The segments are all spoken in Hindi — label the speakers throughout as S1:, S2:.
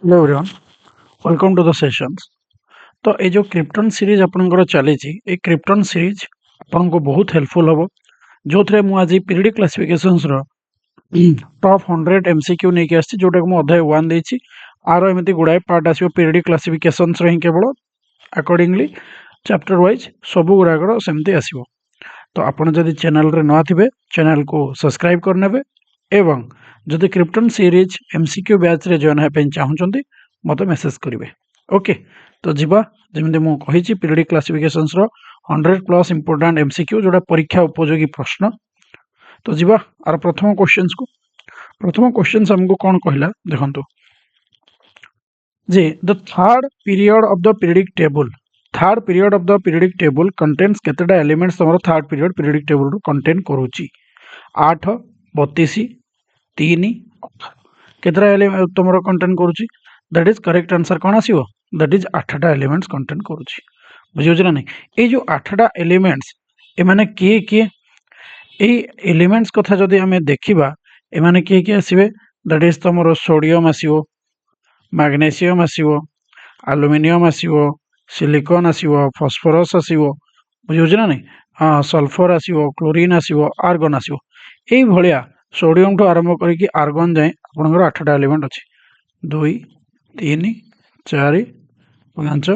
S1: Hello everyone, welcome to the sessions. तो ये जो क्रिप्टन सीरीज आपनकर चली ये क्रिप्टन सीरीज आपन को बहुत हेल्पफुल हम जो थे मुझे पीरियड क्लासिफिकेशंस टॉप 100 एमसीक्यू नहीं के आसी जोटा को अध्याय 1 देछि आरो एमती गुडाए पार्ट आसीबो पीरियड क्लासिफिकेशंस रे केवल अकॉर्डिंगली चैप्टर वाइज सब गुडाकर सेमती आसीबो। तो आपन जदि चैनल रे नवा थिबे चैनल को सब्सक्राइब करनेबे एवं जदि क्रिप्टन सीरीज एमसीक्यू बैच रे जॉइन हेपे चाहउचंती मते मेसेज करिवे। ओके, तो जीवा जेमते मु कहिछि पीरियड क्लासिफिकेशंस रो 100 प्लस इंपोर्टेंट एमसीक्यू जोटा परीक्षा उपयोगी प्रश्न। तो जीवा आर प्रथम क्वेश्चन हमको कौन कहला देखंतु जे the third period of the periodic table contains केतेटा एलिमेंट्स तमरो थर्ड पीरियड पीरियडिक टेबल रो कंटेन करूची 8 32 3 केतरा एलिमेंट तमरो कंटेन करूची दैट इज करेक्ट आंसर कौन आसीबो दैट इज 8टा एलिमेंट्स कंटेन करूची। बुझियो ना नहीं ए जो 8टा एलिमेंट्स ए माने किए ए एलिमेंट्स कथा जदि हमें देखिबा ए माने किए आसीबे दैट इज तमरो सोडियम आसीबो मैग्नीशियम आसीबो एल्युमिनियम आसीबो सिलिकॉन आसीबो फास्फोरस आसीबो बुझियो ना नहीं हाँ सल्फर आसीबो क्लोरीन आसीबो आर्गन आसीबो एई भलिया सोडियम ठो आरंभ करिकि आर्गन जाए आपनकर 8टा एलिमेंट अछि 2 3 4 5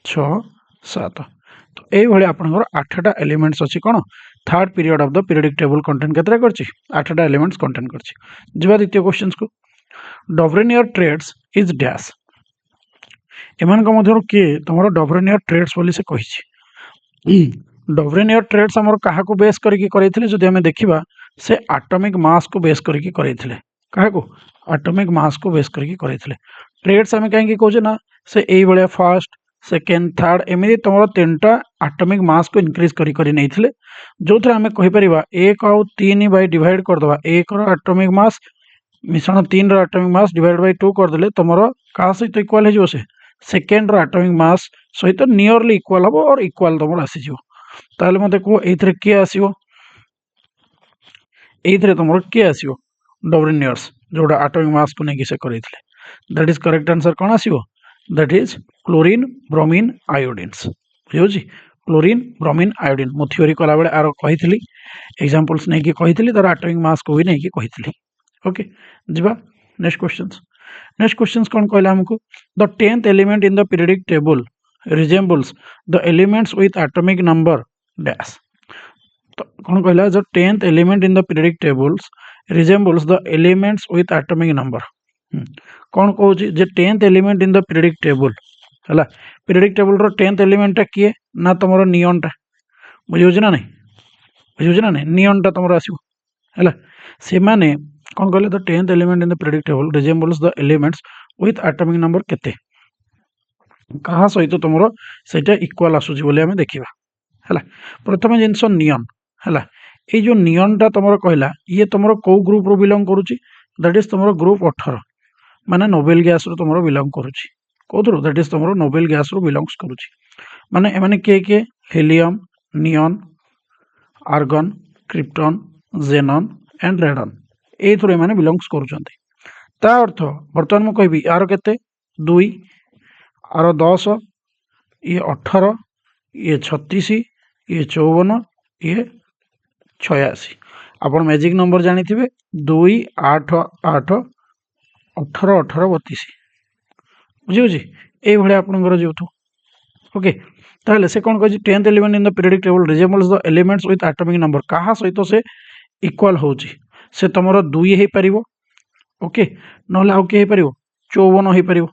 S1: 6 7 तो एई भलिया आपनकर 8टा एलिमेंट्स अछि कोन third period of the periodic table content केतरा करछि 8टा एलिमेंट्स कंटेंट करछि। जिबा द्वितीय क्वेश्चंस को डॉवरेनियर ट्रेड्स इज डैश एमान को मधुर के तमरो डॉवरेनियर ट्रेड्स बोली से कहिछि डॉवरेनियर ट्रेड्स हमर काहा को बेस करके करैथिले जदि हमें देखिबा से एटॉमिक मास को बेस करके करैथिले काहा को एटॉमिक मास को बेस करके करैथिले ट्रेड्स हमें कहीं कहूजे ना से एई बळे फर्स्ट सेकेंड थर्ड एमि तमरो तीनटा एटॉमिक मास को इंक्रीज करी नैथिले जो थरे हमें कहि परिबा 1 और 3 बाय डिवाइड कर दबा 1 रो एटॉमिक मास मिश्रण 3 रो एटॉमिक मास डिवाइड बाय 2 कर देले तमरो का सहित इक्वल हे जो से सेकेंड रो एटॉमिक मास सहित नियरली इक्वल हबो और इक्वल तमरो आसी जिवो ताले मते को एथरे के आसीबो एथरे तमरो के आसीबो डॉवरेनियर्स जोडा एटॉमिक मास को नेकी से करैथिले दैट इज करेक्ट आंसर कोन आसीबो that is chlorine bromine iodines बुझियोजी क्लोरीन ब्रोमीन आयोडीन मु थ्योरी कला बेले आरो कहिथिली एग्जांपल्स नेकी कहिथिली तर एटॉमिक मास को भी नेकी कहिथिली। ओके जिबा नेक्स्ट क्वेश्चंस कौन कहला हमको the 10th element in the periodic table resembles the elements with atomic number dash तो कौन कहला the 10th element in the periodic tables resembles the elements with atomic number कौन कहूँ जे 10th element in the periodic table है पीरियडिक टेबल रो 10th एलिमेंट किए ना तुम नियन टा बुझे ना नहीं नियन टा तुम आसो है से माने कौन कहले the 10th element in the periodic table resembles the elements with atomic number केते कहा सहित तुम सेटा इक्वल आसुची बोली हमें देखिबा है प्रथम जिनस नियन है ये जो नियन टा तुम कहला ये तुम कौ ग्रुप रो बिलोंग करुची दैट इज तुम ग्रुप 18 माने नोबेल गैस रो तुम बिलोंग करुची कौथरो दैट इज तुम नोबेल गैस रो बिलोंग्स करुची माने एमाने के helium neon argon krypton xenon and radon ए थ्रू एमाने बिलोंग्स करुचंती ता अर्थ वर्तमान मु कहबी यार केते 2 आर 10 ये 18 ये 36 ये 54 ये 86 आपण मैजिक नंबर जानी थिबे 2 8 8 18 18 32 बुझियोजी ए भले आपनकर जेउथु ओके ताहले से कोन कहछि 10th element in the periodic table resembles the elements with atomic number कहा सहित से इक्वल होछि से तमरो 2 हे परिबो ओके नहले आउ के हे परिबो 54 हे परिबो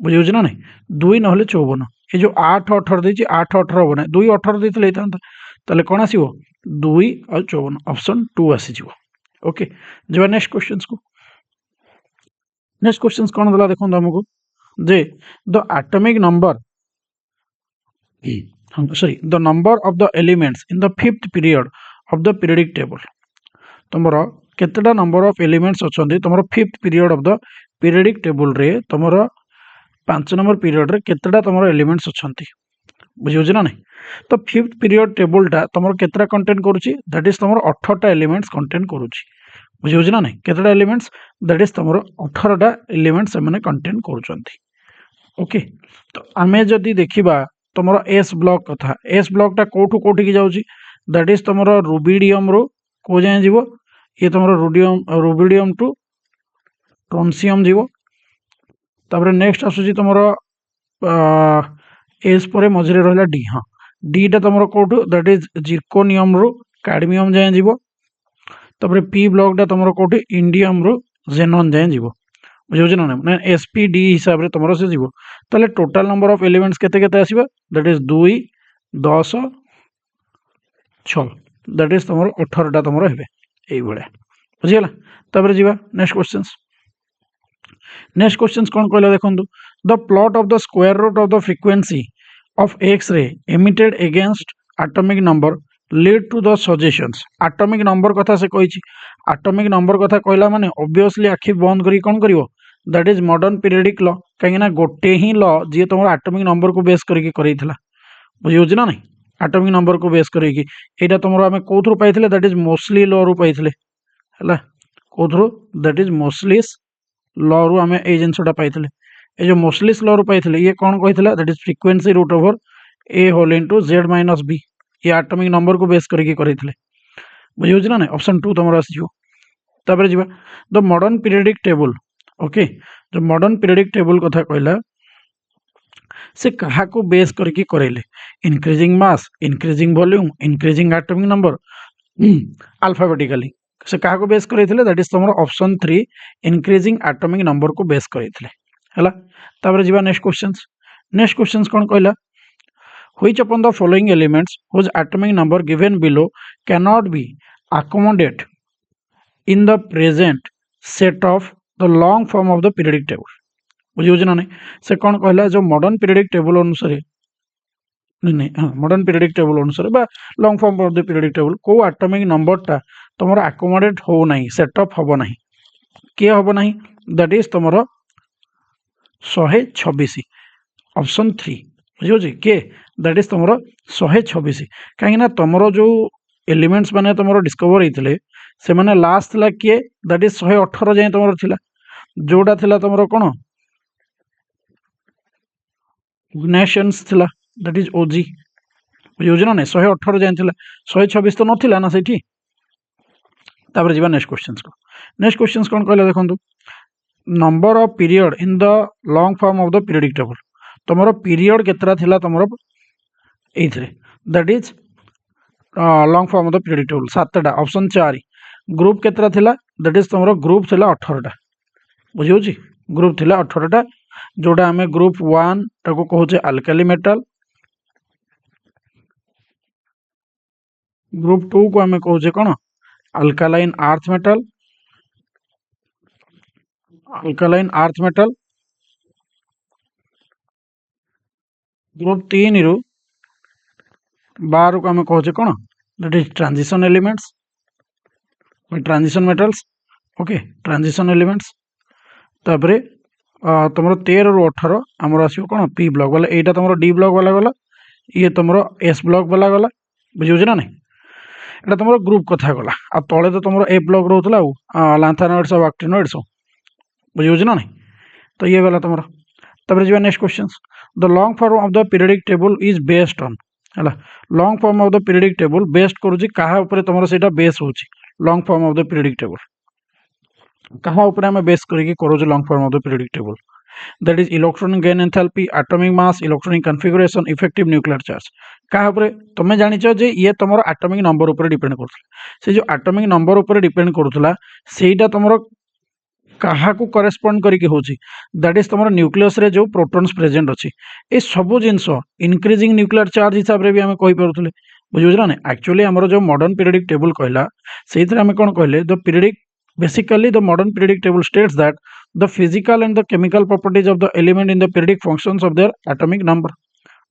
S1: बुझियोजी ना नहीं 2 नहले 54 ए जो 8 18 देछि 8 18 होबो ना 2 18 देथिले तांत ताले कोन आसीबो 2 और 54 ऑप्शन 2 आसी जिवो। ओके जेबा नेक्स्ट क्वेश्चंस कोन दला देखो हमको जे the atomic number the number of the elements in the 5th period of the periodic table तुमरो केतेटा नंबर ऑफ एलिमेंट्स अछंती तुमरो 5th period of the periodic table रे तुमरो 5 नंबर पीरियड रे केतेटा तुमरो एलिमेंट्स अछंती बुझियो ना नहीं तो 5th पीरियड टेबल टा तुमरो केतेटा कंटेन करूची दैट इज तुमरो 18टा एलिमेंट्स कंटेन करूची बुझे ना नहीं केतटा एलिमेंट्स दैट इज तुम 18टा एलिमेंट्स से कंटेन करुँच ओके। तो आमे जदि देखिबा तुम एस ब्लॉक कथा एस ब्लॉक टा कोठू कोठी की जाउची दैट इज तुम रुबिडियम रो को जाए जीवो ये तुम रुबिडियम टू ट्रोनसियम जीवो तापर नेक्स्ट आसुची तुम एस पर मझे रहा डी हाँ डीटा तुम कौटू दैट इज जिर्कोनियम रू कैडमियम जाए जीवो तापर पी ब्लॉक टा तुम कौटी इंडियम रू जेनन जाए जीवो बुझे ना ना एसपीडी हिसाब से तुम से जीवो ताले टोटल नंबर ऑफ एलिमेंट्स केते केते आसीबा दैट इज 2 10 6 दैट इज तुम 18टा तुम हेबे एई भले बुझिगला। तापर जीवा नेक्स्ट क्वेश्चंस कौन कहला देखंतु the plot of the square root of the frequency of X ray emitted against atomic number lead to the suggestions atomic number कथा से कही एटॉमिक नंबर कथा कहला माने ऑब्वियसली आखि बंद करी कौन करिवो that is modern periodic law कहीं गोटे ही लॉ जी तुम एटॉमिक नंबर को बेस करके करैथिला बुझियोज ना नहीं एटॉमिक नंबर को बेस करके एटा तुम आम कौथु पाइथिले दैट इज मोस्टली लॉ रु पाइथिले हला कौथु दैट इज मोस्टलीस लॉ रु आम ए जिनसटा पाइथिले ए जो मोस्टलीस लॉ रु पाइथिले ये कौन कहिथिला that is frequency root over a whole into Z minus B ये एटॉमिक नंबर को बेस करके करैथिले बुझियोज ना नहीं ऑप्शन 2 तुम आसीजो। तापर जीवा the modern periodic table okay जो मॉडर्न पीरियडिक टेबल कथा कहला से कहा को बेस करके करेले increasing mass increasing volume increasing atomic number alphabetically से कहा को बेस करैथिले दैट इज तुम ऑप्शन 3 इंक्रीजिंग एटॉमिक नंबर को बेस करैथिले हला। तापर जीवा नेक्स्ट क्वेश्चंस कौन कहला which upon the following elements whose atomic number given below cannot be accommodate in the present set of the long form of the periodic table बुझे ना नहीं से कौन कहला जो मॉडर्न पीरियडिक टेबल अनुसार नहीं हाँ मॉडर्न पीरियडिक टेबल अनुसार बा long form of the periodic table को एटॉमिक नंबर टा तुम आकोमोडेट हो नहीं सेटअप हम ना किए हम ना दैट इज तुम 126 ऑप्शन 3 बुझे किए दैट इज तुम 126 कहीं तुम जो एलिमेंट्स माने तुम डिस्कवर होते से माने लास्ट थिला किए दैट इज 118 जाए तुम थिला जोड़ा थिला तुम कौन नेशंस थिला दैट इज ओजी बुझे ना नहीं 118 जाए थिला 126 तो नथिला ना सेठी। तापर जीवा नेक्स्ट क्वेश्चंस कौन कहला देखंतु number of period in the long form of the periodic table तुम पीरियड केतरा थिला तुम एथरे that is long form of the periodic table 7टा ऑप्शन 4 ग्रुप केतरा थिला दैट इज तुम ग्रुप थिला 18टा बुझियो ग्रुप थिला 18टा जोड़ा आम ग्रुप 1 टाको कहूचे अल्काली मेटल ग्रुप 2 को आम कहूचे कौन अल्कालाइन अर्थ मेटल ग्रुप 3 रु 12 को आम कहूचे कौन that is transition elements transition metals okay transition elements तापरे तुम 13 रु 18 आमर आसो कौन पी ब्लॉक वाला यहाँ तुम डी ब्लॉक वाला गला ये तुम एस ब्लॉक वाला गला बुझे ना नहीं यहाँ तुम ग्रुप कथा गला आ तले तो तुम ए ब्लॉक रोला लांथानोइड्स और एक्टिनोइड्स बुझे ना नहीं तो ये गला तुम तापर जी next question the long form of the periodic table is based on है long form of the periodic table based करुच्ची क्या तुम से बेस हो long form of the periodic table क्या आम बेस करके करूँ long form of the periodic table that is electronic gain enthalpy atomic mass electronic configuration effective nuclear charge क्या तुम जानिच जे ये तुम एटॉमिक नंबर उपर डिपेंड करुला से जो एटॉमिक नंबर उपर डिपेंड करुला सेटा तुम क्या करेस्पॉन्ड करके होची दैट इज तुम न्यूक्लियस रे जो प्रोटॉन्स प्रेजेंट अच्छी ये सब जिनस इंक्रीजिंग न्यूक्लियर चार्ज हिसाब से भी आम कहीपे बुझे ना एक्चुअली आमर जो मॉडर्न पीरियडिक टेबल कहला से आम कौन कहले the periodic basically the modern periodic table states that the physical and the chemical properties of the element in the periodic functions of their atomic number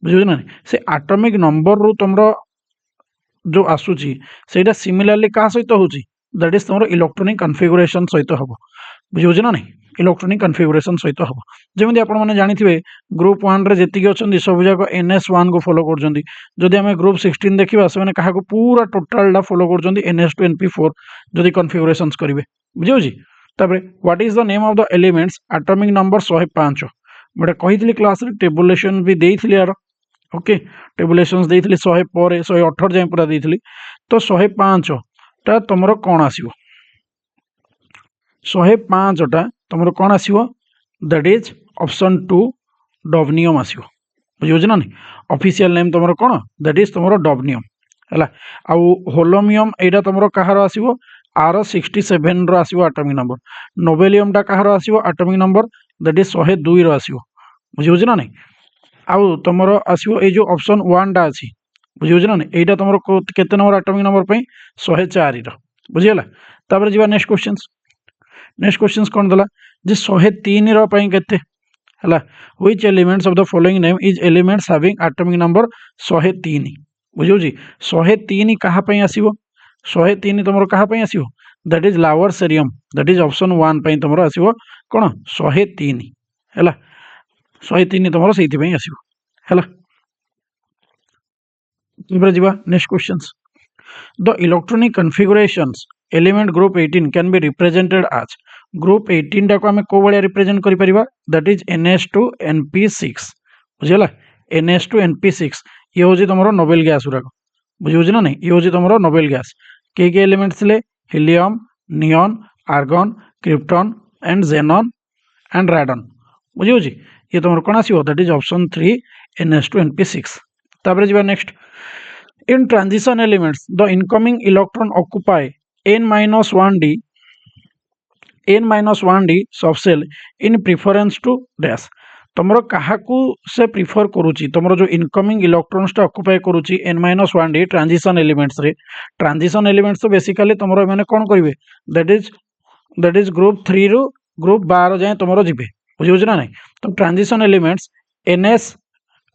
S1: बुझे ना से एटॉमिक नंबर रु तुम जो आसूची सेटा सिमिलरली क्या सहित होची दैट इज तुम इलेक्ट्रोनिक कन्फिगुरेशन सहित हम बुझे ना नहीं इलेक्ट्रोनिक कन्फिगुरेशन सहित हम जमी आप जानी ग्रुप 1 रे जी अच्छा सब जाक NS1 को फॉलो कर आम ग्रुप 16 देखा से क्या पूरा टोटाल फॉलो कर NS2 NP4 जदि कन्फिगुरेशन करेंगे बुझे तापर what is the name of the elements atomic number 105 मैं कही क्लास रे टेबुलेशन भी देती यार ओके टेबुलेशंस देती 100 पर 118 जाए पूरा देती तो 105 टा तुम कौन आसो 105 टा तुम कौन आसो दैट इज ऑप्शन 2 डॉबनियम आसो बुझे ना नहीं ऑफिशियल नेम तुम कौन दैट इज तुम डॉबनियम है आउ होलोमियम यहाँ तुम कहार आसो R67 रो आटमिक नंबर नोबेलियम टा कहार आसो आटमिक नंबर दैट इज 102 रो आसो बुझे ना नहीं आउ तुम आसो ये जो ऑप्शन 1 टा अच्छी बुझे ना नहीं यहाँ तुम केते नंबर आटमिक नंबर पे 104 बुझीगला तापर जी नेक्स्ट क्वेश्चन कौन देला जे 103 रही केते है which elements of the following name is elements having atomic number 103 बुझे 103 कहाँ आसो 103 तुम कहाँ आसो that is lawrencium that is option 1 पे तुम आसो कौन 103 है 103 तुम से आसो है next question the electronic configurations element group 18 can be represented as group 18 टाक आम कौ भाया रिप्रेजेंट करिपरिबा दैट इज NS2 NP6 बुझीगला NS2 NP6 ये हूँ तुम नोबेल गैस गुराक बुझे ना नहीं ये हूँ तुम नोबेल गैस के एलिमेंट्स थे helium neon argon krypton and xenon and radon बुझे ये तुम कौन आसो that is option 3 NS2 NP6 तापर जी next in transition elements the incoming electron occupy n-1d subshell in preference to dash तुम क्या से प्रिफर करुच्ची तुम जो इनकमिंग इलेक्ट्रॉन्स ऑक्युपाई करुच्ची n-1d ट्रांजिशन एलिमेंट्स तो बेसिकली तुम मैंने कौन करेंगे दैट इज ग्रुप 3 रु ग्रुप 12 जाए तुम जी बुझे ना नहीं तो ट्रांजिशन एलिमेंट्स NS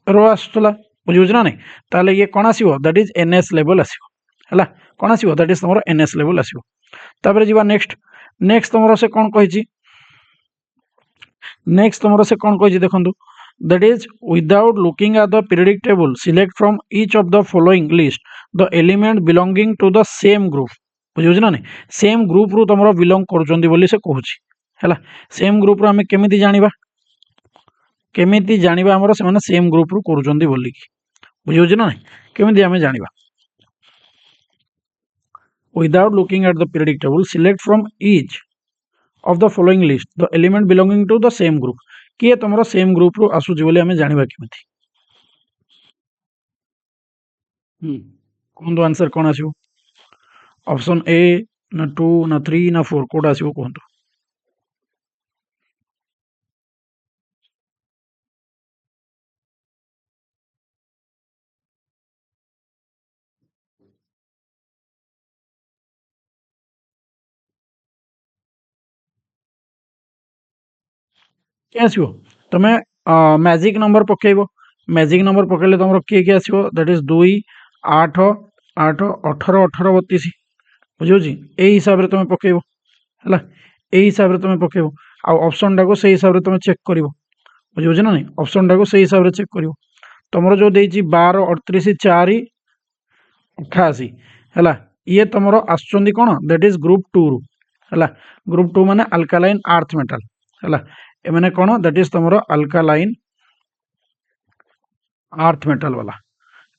S1: रो आसला बुझे ना नहीं ताले ये कौन आसो दैट इज NS लेवल आसो है कौन आसो दैट इज तुम NS लेवल आसो तापर जी नेक्स्ट तुम से कौन कही नेक्स्ट तुम से कौन कही देखो that is without looking at the periodic table select from each of the following list the element belonging to the same group बुझे ना नहीं सेम ग्रुप रु तुम बिलोंग कर से कहूँ है सेम ग्रुप आम केमी जाना केमी जाना आमर से सेम ग्रुप रु कर बुझे ना नहीं केमी आम जाना without looking at the periodic table select from each of the following list the element belonging to the same group किए तुम सेम ग्रुप रु आसुची बोली आम जाना केमिति कहतु आंसर कौन आसो ऑप्शन ए ना 2 ना 3 ना 4 कोड आसो कहतु क्या आसो तुम मैजिक नंबर पकेब मैजिक नंबर पकेले तुम किए आसो दैट इज 2 8 8 18 18 32 बुझे यही हिसाब से तुम पकेब है यही हिसाब से तुम पकेब ऑप्शन टाक से हिसाब से तुम चेक कर बुझे ना नहीं ऑप्शन टाक से हिसाब से चेक कर तुम जो 12 38 4 88 है ये तुम आसुँच कौन दैट इज ग्रुप 2 रु है ग्रुप 2 माने अल्कालाइन अर्थ मेटल है एमने कौन दैट इज तुम अल्कालाइन अर्थ मेटल वाला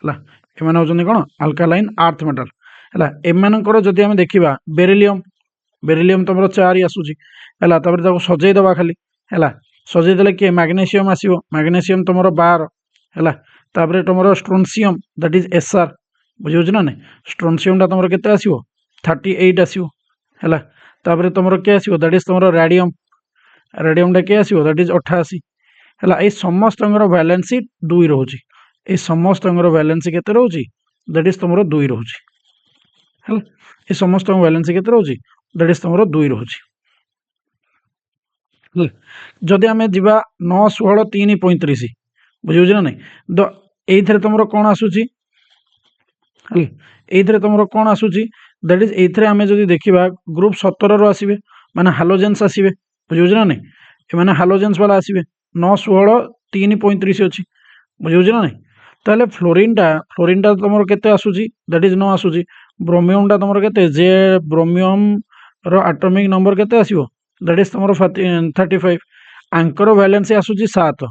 S1: है एमने होचंदी कौन अल्कालाइन अर्थ मेटल है एमनकर जदि आम देखा बेरिलियम बेरिलियम तुम 4 आसूची है सजई दबा खाली है सजईदे किए मैग्नेशियम आसो मैग्नेशियम तुम 12 है तुम स्ट्रोनसियम दैट इज SR बुझे ना नहीं स्ट्रोनसियम टा तुम के आसो 38 आसो है तुम क्या आसो दैट इज तुम रेडियम रेडियम टा क्या आसो दैट इज 88 है ये समस्त वैलेंसी 2 रोचे ये समस्त वैलेंसी केते रोचे दैट इज तुम 2 रोचे है ये समस्त वैलेंसी केते रोचे दैट इज तुम 2 रोचे जदि आम जा 9 16 3 35 बुझे ना नहीं तो ये तुम कौन आसूची ये तुम कौन आसूची दैट इज एथरे आमे जदि देखिबा ग्रुप 17 रो आसीबे माने हालोजेन्स आसीबे बुझियो ना नहीं ए माने हालोजेन्स वाला आसीबे 9 16 3 35 अछि बुझियो ना नहीं ताले फ्लोरीन टा तमरो केते आसुची दैट इज 9 आसुची ब्रोमियम टा तमरो केते जे ब्रोमियम रो एटॉमिक नंबर केते आसीबो दैट इज तमरो 35 आंकर वैलेंसी आसुची 7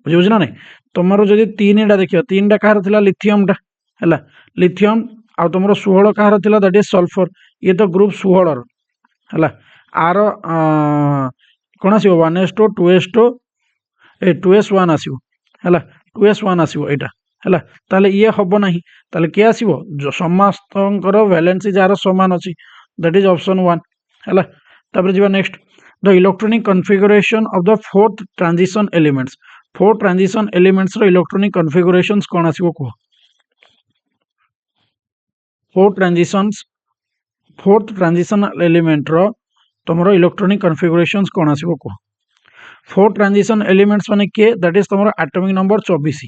S1: बुझियो ना नहीं तमरो जदि 3 टा देखियो 3 टा कार थिला लिथियम टा हैला लिथियम आ तुमर 16 कहार थिला दैट इज सल्फर ये तो ग्रुप 16 रो हैला are cone आसीबो 1s2 2s2 A 2s1 आसीबो हैला 2s1 आसीबो एटा हैला ताले ये हबो नाही ताले के आसीबो जो समस्तंकर वैलेंसी जार समान अछि दैट इज ऑप्शन 1 हैला तापर जिबा next the electronic configuration of the fourth transition elements रो इलेक्ट्रॉनिक कॉन्फ़िगरेशंस कोन आसीबो को फोर्थ ट्रांजिशन एलिमेंट रो तुमरो इलेक्ट्रॉनिक कॉन्फ़िगरेशंस कोन आसीबो को फोर्थ ट्रांजिशन एलिमेंट्स माने के दैट इज तुमरो एटॉमिक नंबर 24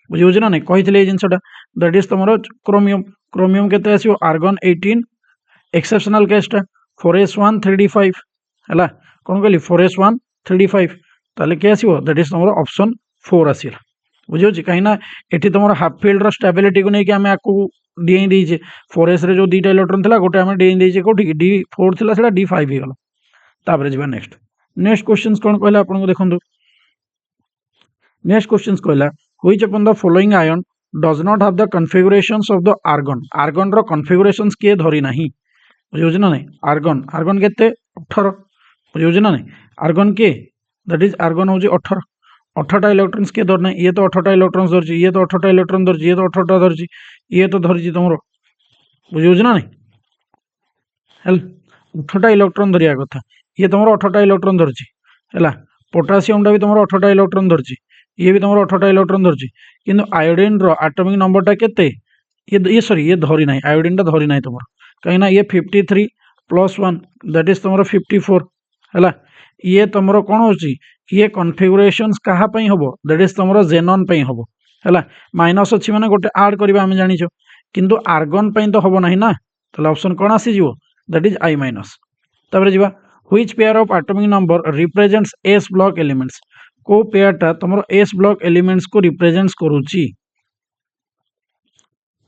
S1: बुझियो ना नहीं कहितले ए जिंसटा दैट इज तुमरो क्रोमियम केते आसीबो आर्गन 18 एक्सेप्शनल केसटा 4s1 3d5 हला कोन कहली 4s1 3d5 ताले के आसीबो दैट इज तुमरो ऑप्शन 4 आसीला बुझियो छी कहिना एठी तुमरो हाफ फील्ड रो स्टेबिलिटी को नै कि हमें आकू डीएं देइछे 4s रे जो दीटा इलेक्ट्रॉन थिला गोटे हमें डीएं देइछे कोठी d4 थिला सेटा d5 हे गला तापर जिबा नेक्स्ट क्वेश्चंस कोन कहला आपन को देखंतु नेक्स्ट क्वेश्चंस कहला which upon the following ion does not have the configurations of the argon रो कॉन्फ़िगरेशंस के धरि नाही बुझियो ना नहीं आर्गन केते 18 बुझियो ना नहीं आर्गन के दैट इज आर्गन हो 18 इलेक्ट्रॉन्स के धरना ये तो 18 इलेक्ट्रॉन्स धरछि ये तो 18 इलेक्ट्रॉन धरछि ये तो 18 धरछि ये तो धरछि तुमरो बुझियो ना नहीं हेल 18 इलेक्ट्रॉन धरिया कथा ये तुमरो 18 इलेक्ट्रॉन धरछि हैला पोटेशियम टा भी तुमरो 18 इलेक्ट्रॉन धरछि ये भी तुमरो 18 इलेक्ट्रॉन धरछि किंतु आयोडीन रो एटॉमिक नंबर टा केते ये सॉरी ये धरि नाही आयोडीन टा धरि नाही तुमरो कहिना ये 53 + 1 दैट इज तुमरो 54 हैला ये तुमरो कोन होछि ये कॉन्फ़िगरेशंस कहा पई हबो दैट इज तुमरो जेनन पई हबो हैला माइनस अछि माने गोटे ऐड करबा हम जानिछो किंतु आर्गन पई तो हबो नाही ना तले ऑप्शन कोन आसी जिवो दैट इज I-। तापर जिबा which pair of atomic number represents s block elements को पेयर टा तुमरो s ब्लॉक एलिमेंट्स को रिप्रेजेंट्स करूची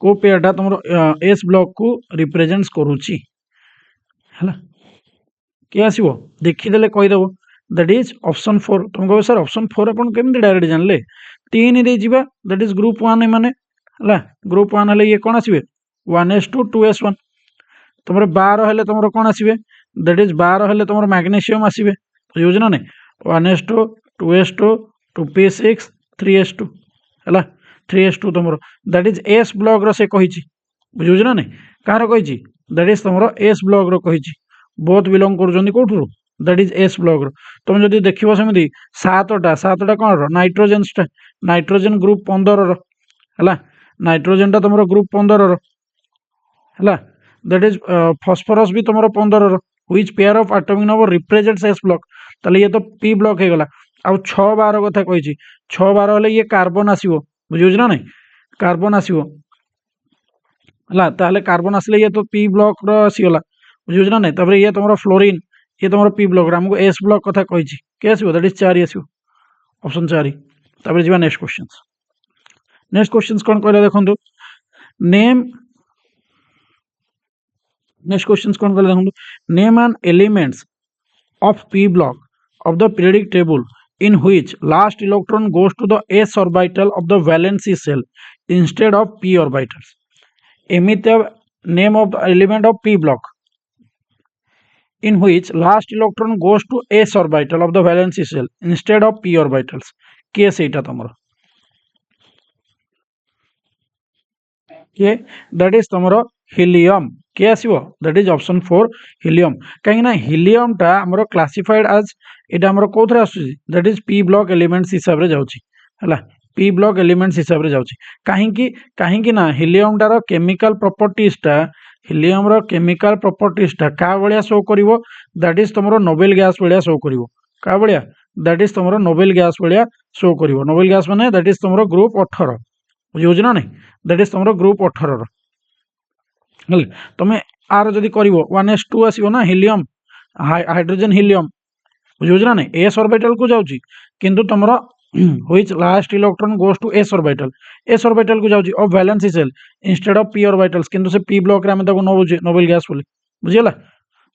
S1: को पेयर टा तुमरो s ब्लॉक को रिप्रेजेंट्स करूची हैला के आसीबो देखि देले कहि देबो दैट इज ऑप्शन 4 तुम कहबो सर ऑप्शन 4 अपन केमति डायरेक्ट जानले 3 दे जिबा दैट इज ग्रुप 1 माने हला ग्रुप 1 हले ये कोन आसीबे 1s2 2s1 तुमरो 12 हले तुमरो कोन आसीबे दैट इज 12 हले तुमरो मैग्नीशियम आसीबे यूज ना नहीं 1s2 2s2 2p6 3s2 हला 3s2 तुमरो दैट इज s ब्लॉक रो से कहिची बुझुज ना नहीं कार कहिची दैट इज तुमरो s ब्लॉक रो कहिची बोथ बिलोंग करजोनी कोठुरो दैट इज s ब्लॉक रो तुम जदी देखिबो समिति सातटा कोन रो नाइट्रोजन ग्रुप 15 रो हला नाइट्रोजन टा तुमरो ग्रुप 15 रो हला दैट इज फास्फोरस भी तुमरो 15 रो which pair of atomic number represents s block तले ये तो p ब्लॉक हे गला आ 6 12 कथा कहिची 6 12 हले ये कार्बन आसीबो बुझियो ना नहीं कार्बन आसीबो हला ताले कार्बन आसले ये तो p ब्लॉक रो आसीगला बुझियो ना नहीं तबरे ये तुमरो फ्लोरीन ये तुमरो p ब्लॉक रो हमको s ब्लॉक कथा कहिची के आसीबो दैट इज 4 आसीबो ऑप्शन 4 तबरे जिबा नेक्स्ट क्वेश्चंस कोन कहला देखंतु नेक्स्ट क्वेश्चंस कोन कहला देखंतु name an elements of p block of the periodic table in which last electron goes to the s orbital of the valency shell instead of p orbitals. Emit name of the element of p block in which last electron goes to s orbital of the valency shell instead of p orbitals. Case एटा तमरो के that is तमरो helium के आसीबो दैट इज ऑप्शन 4 हीलियम कहीं ना हीलियम टा हमरो क्लासिफाइड एज एटा हमरो कोथरे आसुची that is p block elements हिसाब रे जाउची हला p ब्लॉक एलिमेंट्स हिसाब रे जाउची काहे कि ना हीलियम टा रो केमिकल प्रॉपर्टीज टा का बलिया शो करिवो दैट इज तमरो नोबेल गैस बलिया शो करिवो का बलिया दैट इज तमरो नोबेल गैस बलिया शो करिवो नोबेल गैस माने दैट इज तमरो ग्रुप 18 बुझियो ना नहीं दैट इज तमरो ग्रुप 18 रो हल तमे आर जदि कर 1s2 आसो ना हिलियम हाइड्रोजन हिलियम बुझे ना नहीं एस ऑर्बिटल को जाऊँगी किंतु तुम which last electron goes to S orbital को जाऊँगी of valency shell instead of P orbitals किंतु से पी ब्लॉक रे आमे ताको नबुझे नोबेल गैस बोली बुझीला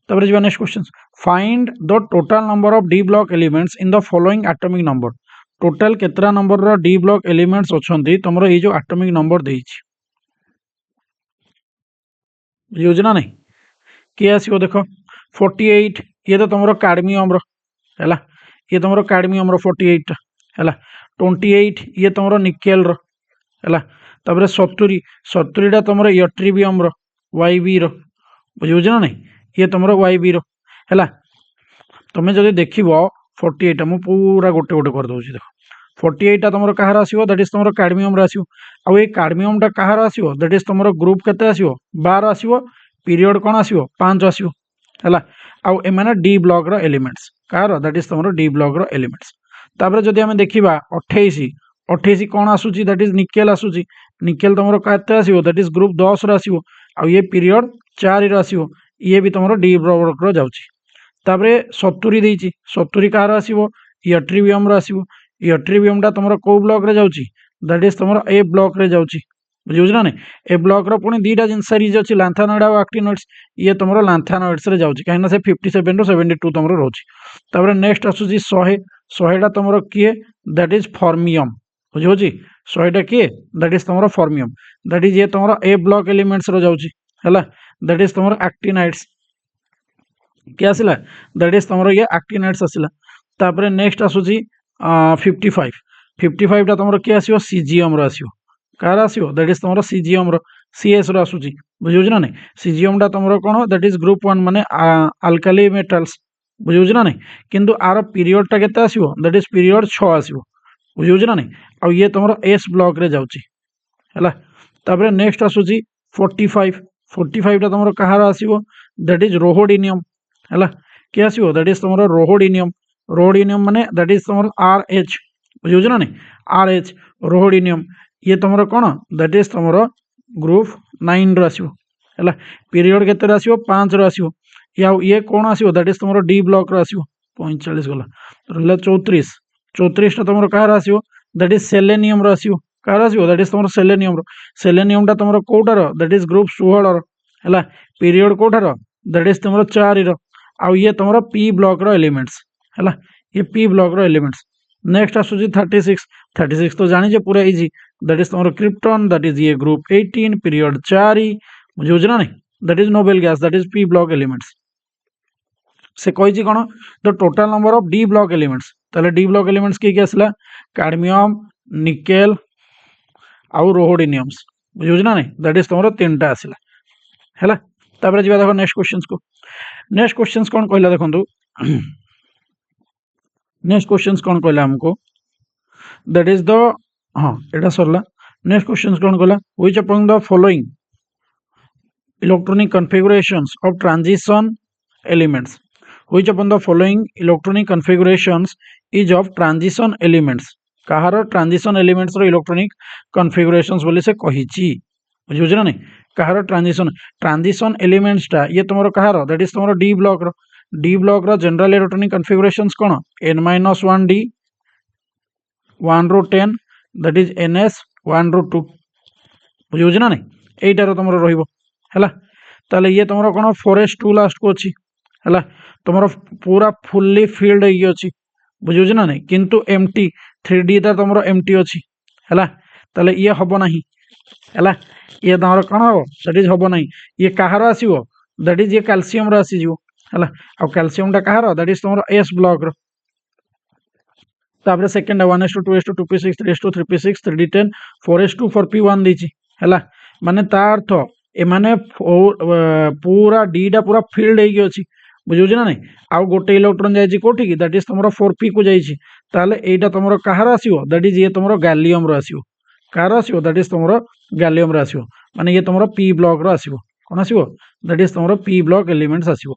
S1: तबरे जीवा next question find the total number of d block elements in the following atomic number total केतरा नंबर रो डी ब्लॉक एलिमेंट्स अछंती तमरो ए जो एटॉमिक नंबर देइछि योजना नहीं किए आसीबो देखो 48 ये तो तुमरो कैडमियम रो हैला ये तुमरो कैडमियम रो 48 हैला 28 ये तुमरो निकेल रो हैला तबरे 70 70 टा तुमरो यट्रिबियम रो YB रो बुझुछ ना नहीं ये तुमरो YB रो हैला तुम जदि देखिबो 48 मु पूरा गोटे गोटे कर दउछि देखो 48 टा तुमरो कहार आसीबो दैट इज तुमरो कैडमियम रो आसीबो आ ए कैडमियम टा कहार आसीबो दैट इज तुमरो ग्रुप केते आसीबो 12 आसीबो पीरियड कोन आसीबो 5 आसीबो हैला आ ए माने डी ब्लॉक रो एलिमेंट्स कहार दैट इज तुमरो डी ब्लॉक रो एलिमेंट्स तापर जदि हमें देखिबा 28 28 कोन आसुची दैट इज निकेल आसुची निकेल तुमरो केते आसीबो दैट इज ग्रुप 10 रो आसीबो आ ये पीरियड 4 रो आसीबो ये भी तुमरो डी ब्लॉक रो जाउची तापरे 70 देइची 70 कहार आसीबो यट्रिबियम रो आसीबो यट्रिबियम टा तुमरो को ब्लॉक रे जाउची दैट इज तुमरो ए ब्लॉक रे जाउची बुझुछ ना नहीं ए ब्लॉक रो पुनी दीटा जिंस सीरीज अछि लैंथेनॉइड और एक्टिनॉइड्स ये तुमरो लैंथेनॉइड्स रे जाउची काहेना से 57 रो 72 तुमरो रहउची तापरे नेक्स्ट आसुची 100 100 टा तुमरो किए दैट इज फॉर्मियम बुझुची 100 टा किए दैट इज तुमरो फॉर्मियम दैट इज ये तुमरो ए ब्लॉक एलिमेंट्स रो जाउची हैला दैट इज तुमरो एक्टिनाइड्स क्या आसिला दैट इज तुमरो ये एक्टिनाइड्स आसिला तापरे नेक्स्ट आसुची 55 टा तुमरो के आसीबो सीजियम रो आसीबो कार आसीबो दैट इज तुमरो सीजियम रो सीएस रो आसुची बुझुछ ना नहीं सीजियम टा तुमरो कोन दैट इज ग्रुप 1 माने अल्काली मेटल्स बुझुछ ना नहीं किंतु आर पीरियड टा केते आसीबो दैट इज पीरियड 6 आसीबो बुझुछ ना नहीं आ ये तुमरो एस ब्लॉक रे जाउची हैला तापरे नेक्स्ट आसुची 45 टा तुमरो कहार आसीबो दैट इज रोहोडिनियम हैला के आसीबो दैट इज तुमरो रोहोडिनियम माने दैट इज तुमरो RH बुझुछ ना नहीं RH रोहोडिनियम ये तुमरो कोन दैट इज तुमरो ग्रुप 9 रो आसीबो हैला पीरियड केते रो आसीबो 5 रो आसीबो या ये कोन आसीबो दैट इज तुमरो डी ब्लॉक रो आसीबो 45 गला रहला 34 टा तुमरो कहार आसीबो दैट इज सेलेनियम रो आसीबो कहार आसीबो दैट इज तुमरो सेलेनियम टा तुमरो कोटा रो दैट इज ग्रुप 16 रो हैला पीरियड कोटा रो दैट इज तुमरो 4 रो आ ये तुमरो पी ब्लॉक रो एलिमेंट्स हैला ये पी ब्लॉक रो एलिमेंट्स नेक्स्ट आसुची 36 तो जानी जे पूरा इजी दैट इज तुमरो क्रिप्टन दैट इज ये ग्रुप 18 पीरियड 4 बुझुछ ना नहीं that is noble gas that is p block elements से कहिछि कोन the total number of d block elements ताले डी ब्लॉक एलिमेंट्स के आसला कैडमियम निकेल आउ रोहोडिनियम्स बुझुछ ना नहीं दैट इज तुमरो तीनटा आसला हैला तापर जिबा देखो नेक्स्ट क्वेश्चंस कोन कहला देखंतु नेक्स्ट क्वेश्चंस कोन कहला हमको दैट इज द हां एटा सरला नेक्स्ट क्वेश्चंस कोन कहला which among the following electronic configurations of transition elements which among the following electronic configurations is of transition elements कहार ट्रांजिशन एलिमेंट्स रो इलेक्ट्रॉनिक कॉन्फ़िगरेशंस बोली से कहिछि बुझुछ ना नहीं कहार ट्रांजिशन एलिमेंट्स टा ये तुमरो कहार दैट इज तुमरो डी ब्लॉक रो जनरल इलेक्ट्रॉनिक कॉन्फ़िगरेशंस कोन n-1d 1 रो 10 दैट इज ns 1 रो 2 बुझुछ ना नहीं एटा रो तुमरो रहिबो हैला ताले ये तुमरो कोन 4s2 लास्ट को अछि हैला तुमरो पूरा फुल्ली फिल्ड ही अछि बुझुछ ना नहीं किंतु एम्प्टी 3d ता तुमरो एम्प्टी अछि हैला ताले ये हबो नाही हैला ये तुमरो कोन हो दैट इज हबो नाही ये कहार आसीबो दैट इज ये कैल्शियम रो आसी जिवो हैला आ कैल्शियम टा कहार दैट इज तुमरो एस ब्लॉक रो तापर second 1s2 2s2 2p6 3s2 3p6 3d10 4s2 4p1 दीची हैला माने ता अर्थ ए माने पूरा डी टा पूरा फिल्ड हेगी अछि बुझुछ ना नहीं आ गोटे इलेक्ट्रॉन जाईची कोठी की दैट इज तुमरो 4p को जाईची ताले एटा तुमरो कहार आसीबो दैट इज ये तुमरो गैलियम रो आसीबो कहार आसीबो दैट इज तुमरो गैलियम रो आसीबो माने ये तुमरो पी ब्लॉक रो आसीबो कोन आसीबो दैट इज तुमरो पी ब्लॉक एलिमेंट्स आसीबो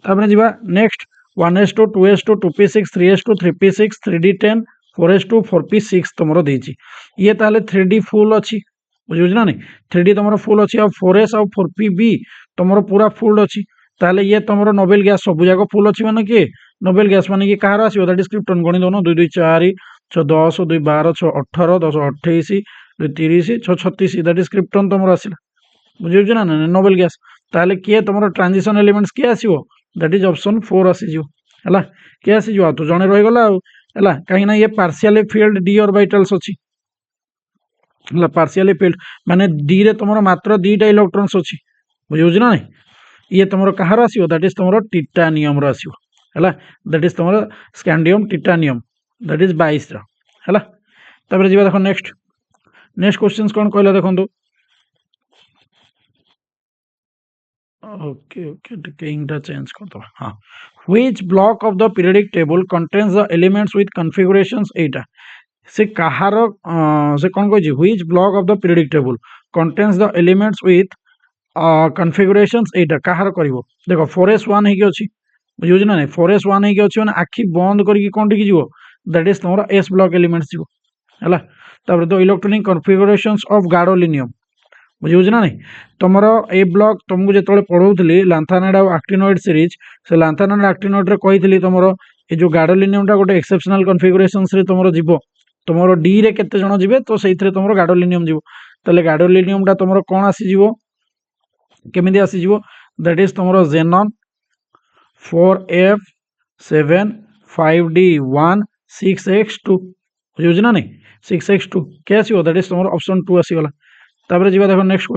S1: तापर जिबा next 1s2 2s2 2p6 3s2 3p6 3d10 4s2 4p6 तुमरो देची ये ताले 3d फुल अछि बुझे ना नहीं 3D तुम फुल अच्छी आ 4s आ 4pb तुम पूरा फुल अच्छी ताले ये तुम नोबेल गैस सब जाक फुल अच्छी माने किए नोबेल गैस माने कि कहार आसो दैट इज क्रिप्टन गणि दौन 2 2 4 6 10 2 12 6 18 10 28 2 30 6 36 दैट इज क्रिप्टन तुम आसला बुझे ना ना नोबेल गैस ताले किए तुम ट्रांजिशन एलिमेंट्स किए आसो दैट इज ऑप्शन 4 आसीजो है किए आसीजो तो जड़े रहीगला है कहीं ये पार्शियली फिल्ड डी ऑर्बिटल्स अच्छी पार्शियली फिल्ड माने डी रे तुम मात्र 2टा इलेक्ट्रॉन्स अच्छी बुझे ना नहीं ये तुम कहार आसो दैट इज तुम टिटानियम आसो है दैट इज तुम स्कैंडियम टिटानियम दैट इज 22 है तापर जी देख नेक्स्ट नेक्स्ट क्वेश्चन कौन कहला देखो ओके ओके टिके चेंज कर दो हाँ which block of the periodic table contains the elements with configurations एटा से कहार से कौन कह which block of the periodic table contains the elements with configurations एटा कहार करिवो देखो 4s1 हेकी अछि बुझियो ना नहीं 4s1 हेकी अछि माने आखि बंद करके कोन टिकी जीवो दैट इज तमरा s ब्लॉक एलिमेंट्स जीवो हला तापर the electronic configurations of gadolinium बुझे ना नहीं तुम ए ब्लॉक तुमको जो पढ़ाऊली लांथानाइड और एक्टिनोइड सीरीज से लांथानाइड एक्टिनोइड रे कही तुम ये जो गाडोलिनियम गोटे एक्सेप्शनल कन्फिगरेशंस रे तुम जीव तुम डी रे केते जण जीवे तो से तुम गाडोलिनियम जीव ताले गाडोलिनियम टा तुम कौन आसीजिवो केमिति आसीजिवो दैट इज तुम जेनन 4f7 5d1 6x2 बुझे ना नहीं 6x2 क्या आसीबो दैट इज तुम ऑप्शन 2 आसीगला तापर जी देखो नेक्स्ट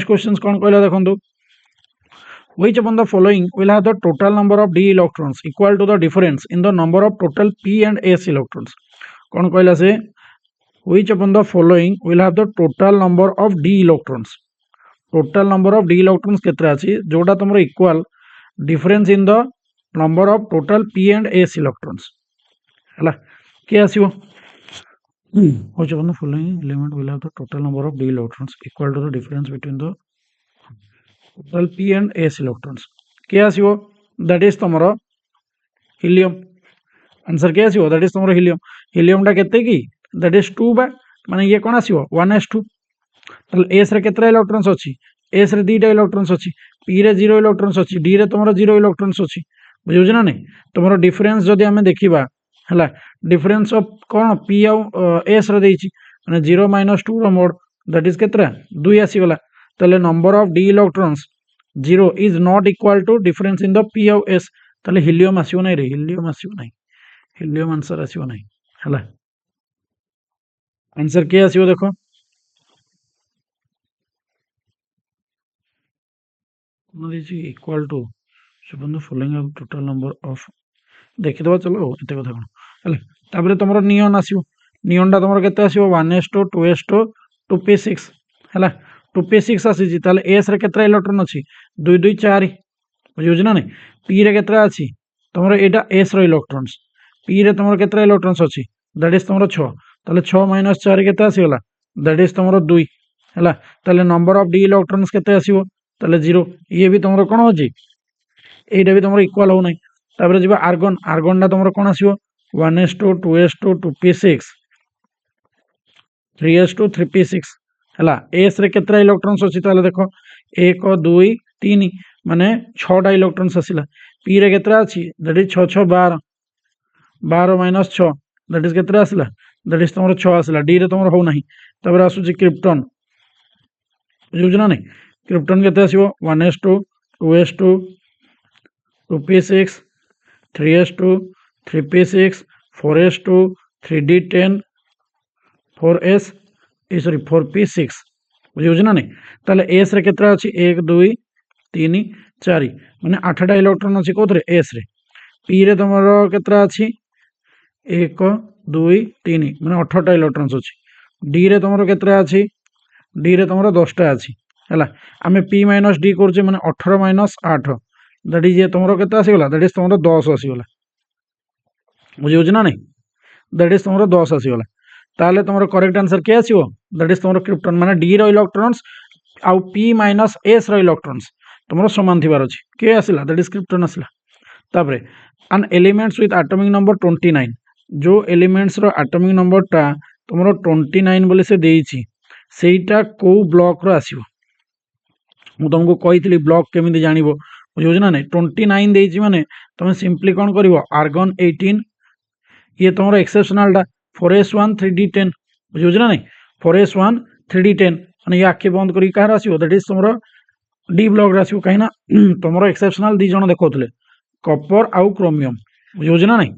S1: क्वेश्चन कौन कहला देखो which among the following will have the total number of d electrons equal to the difference in the number of total p and s electrons कौन कहला से which among the following will have the total number of d electrons total number of d electrons केतरा अछि जोटा तुमरो equal difference in the number of total p and s electrons हला के आसीबो which of the following element will have the total number of d electrons equal to the difference between the total p and s electrons के आसीबो दैट इज तुमरो हीलियम आंसर के आसीबो दैट इज तुमरो हीलियम हीलियम टा केते की दैट इज 2 बा माने ये कोन आसीबो 1s2 तले s रे केतरा इलेक्ट्रॉन्स अछि s रे 2टा इलेक्ट्रॉन्स अछि p रे 0 इलेक्ट्रॉन्स अछि d रे तुमरो 0 इलेक्ट्रॉन्स अछि बुझियो ना नहीं तुमरो डिफरेंस जदि हमें देखिबा हला डिफरेंस ऑफ कौन पी आउ एस रे देछि माने 0 - 2 रो मोड दैट इज केतरा 2 आसी गला तले number of D electrons 0 is not equal to difference in the P आउ एस तले हीलियम आसीओ नै रे हीलियम आसीओ नै हीलियम आंसर आसीओ नै हला आंसर के आसीओ देखो देछि equal to so the following total number of देखि दबा चलो एते कथा कोन हला तापरे तुमरो नियन आसीओ नियन टा तुमरो केते आसीओ 1s2 2s2 2p6 हला 2p6 आसी ताले s रे केतरा इलेक्ट्रॉन अछि 2 2 4 बुझियो ना नहीं p रे केतरा अछि तुमरो एटा s रो इलेक्ट्रॉन्स p रे तुमरो केतरा इलेक्ट्रॉन्स अछि दैट इज तुमरो 6 ताले 6 - 4 केते आसी होला दैट इज तुमरो 2 हला ताले नंबर ऑफ डी इलेक्ट्रॉन्स केते आसीओ ताले 0 ये भी तुमरो कोन होजी एटा भी तुमरो इक्वल हो नै तापर जीवा आर्गन आर्गन टा तुमरो कोन आसीओ 1s2 2s2 2p6 3s2 3p6 हला s रे केतरा इलेक्ट्रॉन्स अछि ताले देखो 1 2 3 माने 6टा इलेक्ट्रॉन्स आसिला p रे केतरा अछि दैट इज 6 6 12 12 - 6 दैट इज केतरा आसिला दैट इज तुमरो 6 आसिला d रे तुमरो हो नाही तापर आसु जी क्रिप्टन बुझुना नहीं क्रिप्टन केते आसीबो 1s2 2s2 2p6 3s2 3p6 4s2 3d10 4s sorry 4p6 बुझे ना नहीं ताले s रे केतरा अछि 1 2 3 4 माने 8टा इलेक्ट्रॉन अछि कोथरे s रे p रे तमरो केतरा अछि 1 2 3 माने 18टा इलेक्ट्रॉन्स अछि d रे तमरो केतरा अछि d रे तमरो 10टा अछि हला आमे p - d करजे माने 18 - 8 दैट इज ये तमरो केता आसी गला दैट इज तमरो 10 आसी गला बुझे ना नहीं दैट इज तमरो 10 आसी गला ताले तमरो करेक्ट आंसर के आसीओ दैट इज तमरो क्रिप्टन माने d रो इलेक्ट्रॉन्स आउ p - s रो इलेक्ट्रॉन्स तमरो समान थिबार अछि के आसिला दैट इज क्रिप्टन आसिला तापरे an elements with atomic number 29 जो एलिमेंट्स रो एटॉमिक नंबर टा तमरो 29 बोले से देइछि सेटा को ब्लॉक रो आसीबो मु तुमको कही ब्लॉक केमी जान बुझे ना नहीं 29 देती माने तुम सिंपली कौन कर आर्गन 18 ये तुम एक्सेप्शनल 4s1 3d10 बुझे ना नहीं 4s1 3d10 माने ये आखि बंद कर कहार आसो दैट इज तुम डी ब्लॉक आसो कहीं तुम एक्सेप्शनल दी जन देखुले कपर आउ क्रोमियम बुझे ना नहीं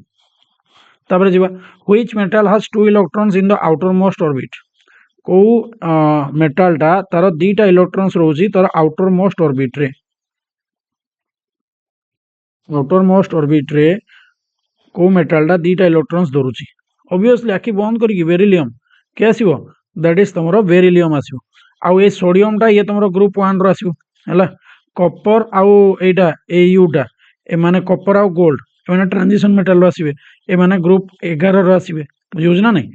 S1: तापर जी which metal has 2 electrons in the outermost orbit को मेटालटा तार दीटा इलेक्ट्रॉन्स रोची तार आउटर मोस्ट ऑर्बिट रे आउटर मोस्ट ऑर्बिट रे को मेटालटा दीटा इलेक्ट्रॉन्स धरुची ऑब्वियसली आखि बंद करी बेरिलियम के आसीबो दैट इज तुमरो बेरिलियम आसीबो आउ ए सोडियम टा ये तुमरो ग्रुप 1 रो आसीबो हला कॉपर आउ एटा एयूटा ए माने कॉपर आउ गोल्ड ए माने ट्रांजिशन मेटल रो आसीबे ए माने ग्रुप 11 रो आसीबे बुझियो ना नहीं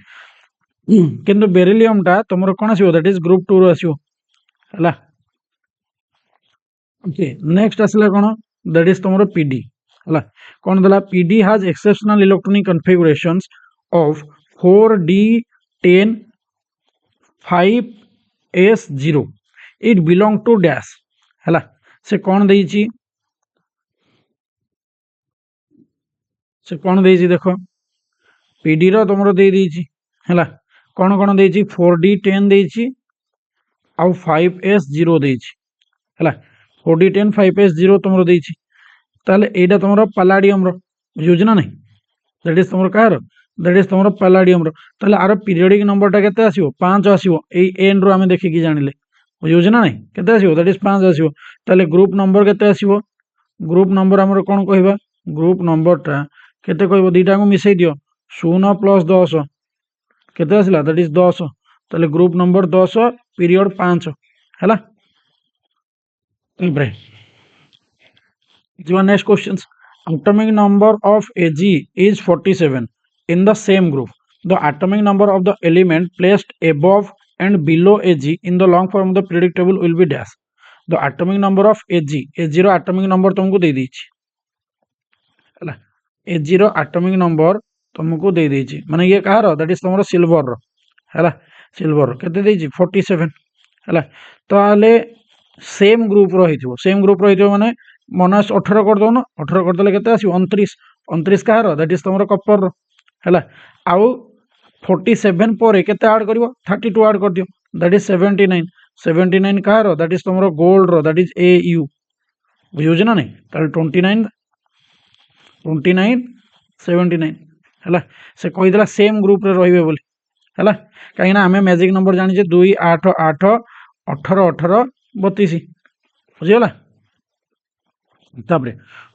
S1: किंतु बेरिलियम टा तुमरो कोन आसीबो दैट इज ग्रुप 2 रो आसीबो हला ओके नेक्स्ट आसला कोन दैट इज तुमरो पीडी हला कोन दला PD has exceptional electronic configurations of 4d10 5s0 it belong to dash हला से कोन देइची देखो पीडी रो तुमरो दे देइची हला कोन कोन देइची 4d10 देइची आउ 5s0 देइची हला 4d10 5s0 तुमरो देइची ताले एटा तुमरो पैलाडियम रो बुझियो ना नहीं दैट इज तुमरो कार दैट इज तुमरो पैलाडियम रो ताले आरो पीरियोडिक नंबर टा केते आसीबो 5 आसीबो ए एन रो हमें देखि कि जानिले बुझियो ना नहीं केते आसीबो दैट इज 5 आसीबो ताले ग्रुप नंबर केते आसीबो ग्रुप नंबर हमरो कोन कहबा ग्रुप नंबर टा केते कहबो दीटा को मिसै दियो 0 + 10 केते आसिला दैट इज 10 ताले ग्रुप नंबर 10 पीरियड 5 हैला इब्रे next question atomic number of Ag is 47 in the same group the atomic number of the element placed above and below Ag in the long form of the periodic table will be dash the atomic number of Ag रो atomic number तुमको दे दीची हैला Ag रो atomic number तुमको दे दीची माने ये कहार दैट इज तुमरो सिल्वर रो हैला सिल्वर केते देची 47 हैला ताले सेम ग्रुप रो माने माइनस 18 कर दो ना 18 कर देले केते आसी 29 29 कहार दैट इज तुमरो कपर रो हैला आउ 47 पर केते ऐड करिवो 32 ऐड कर दियो दैट इज 79 79 कहार दैट इज तुमरो गोल्ड रो दैट इज एयू बुझियो ना नहीं ताले 29 29 79 हैला से कहि देला सेम ग्रुप रे रहिबे बोली हैला काहे ना हमें मैजिक नंबर जानि जे 2 8 8 18 18 32 बुझियोला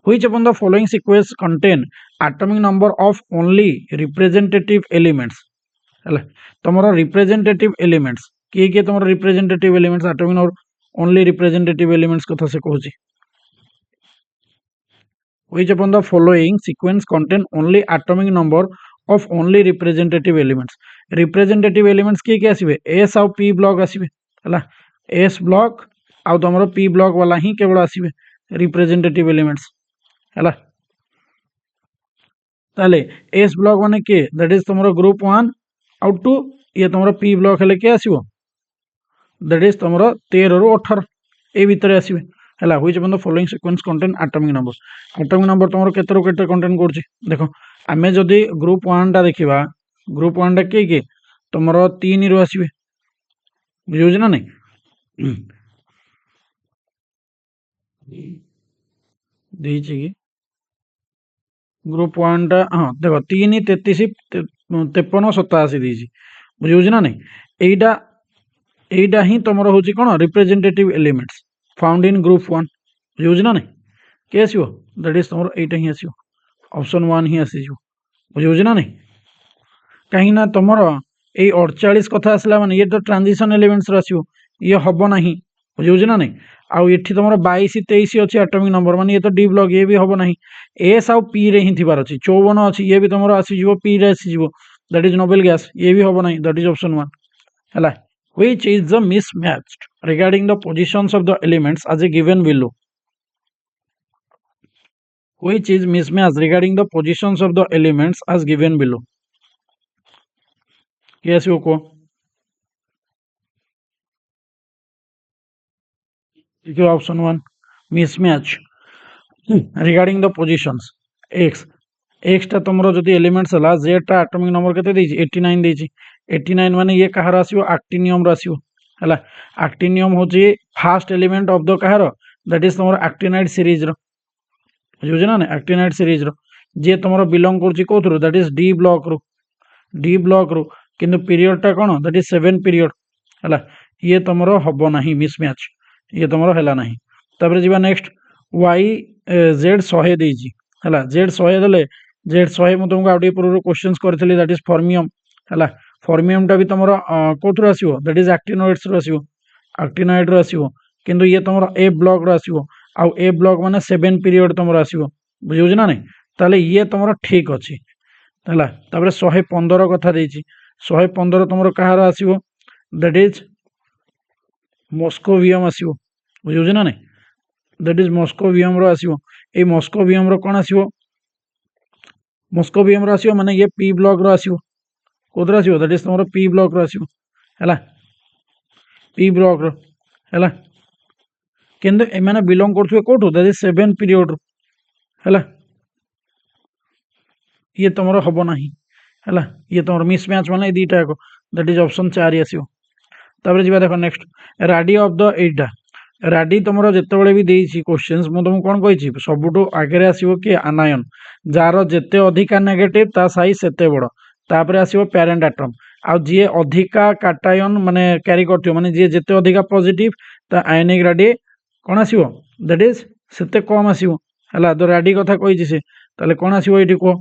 S1: which among the following sequence contain atomic number of only representative elements हैला तमरा representative elements के तमरा representative elements atomic number only representative elements कथा से कहूची which among the following sequence contain only atomic number of only representative elements के आसीबे s आउ p ब्लॉक आसीबे हैला s ब्लॉक आउ तमरो p ब्लॉक वाला ही केवल आसीबे रिप्रेजेंटेटिव एलिमेंट्स हैला ताले एस ब्लॉक माने के दैट इज तुमरो ग्रुप 1 आउट टू ये तुमरो पी ब्लॉक हेले के आसीबो दैट इज तुमरो 13 रो 18 ए भीतर आसीबे हैला which one the following sequence contain atomic number तुमरो केते रो केते कंटेन करछि देखो आमे जदी ग्रुप 1 टा देखिबा ग्रुप 1 टा के तुमरो 3 रो आसीबे बुझियो ना नहीं देइछि कि ग्रुप 1 टा हां देखो 3 33 53 87 देइछि बुझियो ना नहीं एइडा ही तमरो होछि कोन representative elements found in group 1 बुझियो ना नहीं के आसीबो दैट इज तमरो एइटा ही आसीबो ऑप्शन 1 ही आसीबो बुझियो ना नहीं कहीं ना तमरो ए 48 कथा आसला माने ये तो ट्रांजिशन एलिमेंट्स आसीबो ये हबो नहीं बुझियो ना नहीं आउ एठी तमरो 22 23 अछि एटॉमिक नंबर माने ये तो डी ब्लॉक ये भी हबो नहीं एस आउ पी रे ही थिबार अछि 54 अछि ये भी तमरो आसी जिवो पी रे आसी जिवो दैट इज नोबेल गैस ये भी हबो नहीं दैट इज ऑप्शन 1 हैला which is the mismatched regarding the positions of the elements as a given below which is mismatched regarding the positions of the elements as given below yes को देखिए option 1 mismatch regarding the positions X एक्सटा तुम जदि एलिमेंट्स है जेडटा आटमिक नंबर के 89 देती 89 माने ये कहार आसो आक्टिनियम आसो है आक्टिनियम हूँ fast element of the Kahar that is तुम आक्टिनाइड सीरीज बुझे ना आक्टिनाइड सीरीज जी तुम बिलंग कर दैट इज डी ब्लॉक रु किंतु पीरियडटा कौन दैट इज 7 पीरियड है ये तुम हम ना मिसमैच ये तुम है ना तापर जी नेक्स्ट वाई जेड 100 देजी है जेड 100 देले जेड 100 मुझे तुमको आउट पूर्व क्वेश्चन करी दैट इज फॉर्मियम है फॉर्मियमटा भी तुम कौन आसो दैट इज आक्टिनोइड्स आसो आक्टिनोइड आसो किंतु ये तुम ए ब्लॉक आसो आउ ए ब्लॉक माने 7 पीरियड तुम आसो बुझे ना नहीं ताले ये तुम ठीक अच्छी है तापर 115 कथा देछि 115 तुम कहार आसो दैट इज मस्कोवियम आसो बुझे ना नहीं दैट इज मस्कोवियम आसो ए मस्कोवियम कौन आसो मस्कोवियम आसो माने ये पी ब्लॉक आसो कौन आसो दैट इज तुम पी ब्लॉक आसो है पी ब्लॉक है किंतु एमाने बिलंग करथुवे कोठु दैट इज 7 पीरियड है ये तुम हम ना है ये तुम मिसमैच माने दीटा को दैट इज ऑप्शन 4 आसो तापर जी देख नेक्स्ट राडी ऑफ द एटा राडी तुम जिते भी देसी क्वेश्चन मुझे तुमको कौन कही सबुठ आगे आसो कि आनायन जार जिते अधिका नेगेटिव ता साइज सेते बड़ तापर आसो पेरेंट एटम आउ जी अधिका काटायन माने क्यारी करथियो माने जी जिते अधिका पॉजिटिव ता आयनिक राडी कौन आसो दैट इज सेते कम आसो है तो राडी कथा कही से ताले कौन आसो ये कह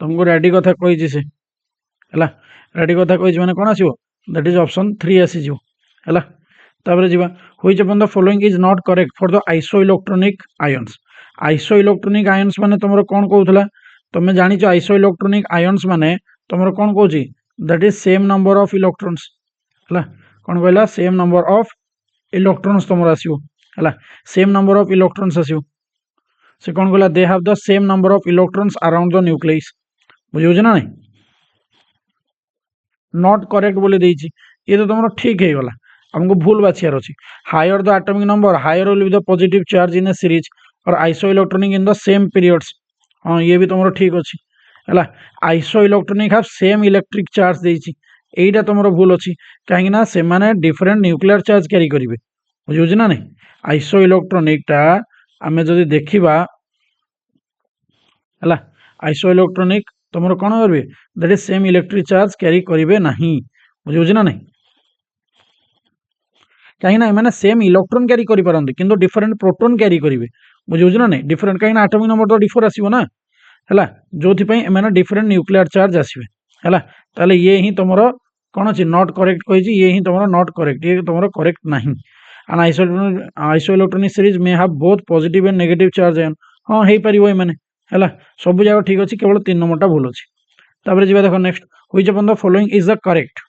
S1: तुमको राडी कथा कही से है राडी कथा कही माने कौन आसो दैट इज ऑप्शन 3 आसीजो है तापर जी which among the following is not correct for the isoelectronic ions माने तुम कौन कहूला तुम जानी आइसो इलेक्ट्रोनिक आयन्स माने तुम कौन कौच that is same number of electrons है कौन कहला सेम नंबर ऑफ इलेक्ट्रॉन्स तुम आसो है सेम नंबर ऑफ इलेक्ट्रॉन्स आसो से कौन कहला they have the same number of electrons around the nucleus बुझे ना नहीं नॉट करेक्ट बोले देछि ये तो तुम ठीक है गला हमको भूल बाछियार अच्छी higher the atomic number higher will be the positive charge in a series और isoelectronic in the same periods हाँ ये भी तुम ठीक अच्छी है isoelectronic have same electric charge देछि एटा तुम भूल अच्छी कहीं से माने डिफरेंट न्यूक्लियर चार्ज क्यारी करेंगे बुझे ना नहीं आइसो इलेक्ट्रॉनिकटा आमे जदि देखिबा है आइसो इलेक्ट्रॉनिक तुम कौन करेंगे that is same electric charge क्यारी करेंगे नहीं बुझे ना नहीं कहीं मैंने सेम इलेक्ट्रॉन क्यारी करि पारंती किंतु डिफरेंट प्रोटॉन क्यारी करेंगे बुझे ना नहीं डिफरेंट कहीं एटॉमिक नंबर तो डिफर आसो ना है जो मैंने डिफरेंट न्यूक्लियर चार्ज आसवे है ताले ये ही तुम कौन अच्छी नॉट करेक्ट कही ये ही तुम नॉट करेक्ट ये तुम करेक्ट नहीं and iso electronic series may have both positive and negative charge ion हाँ हो पार मैंने है सब जगह ठीक अच्छे केवल 3 नंबरटा भूल अच्छी तापर जी देख next which among the following is the correct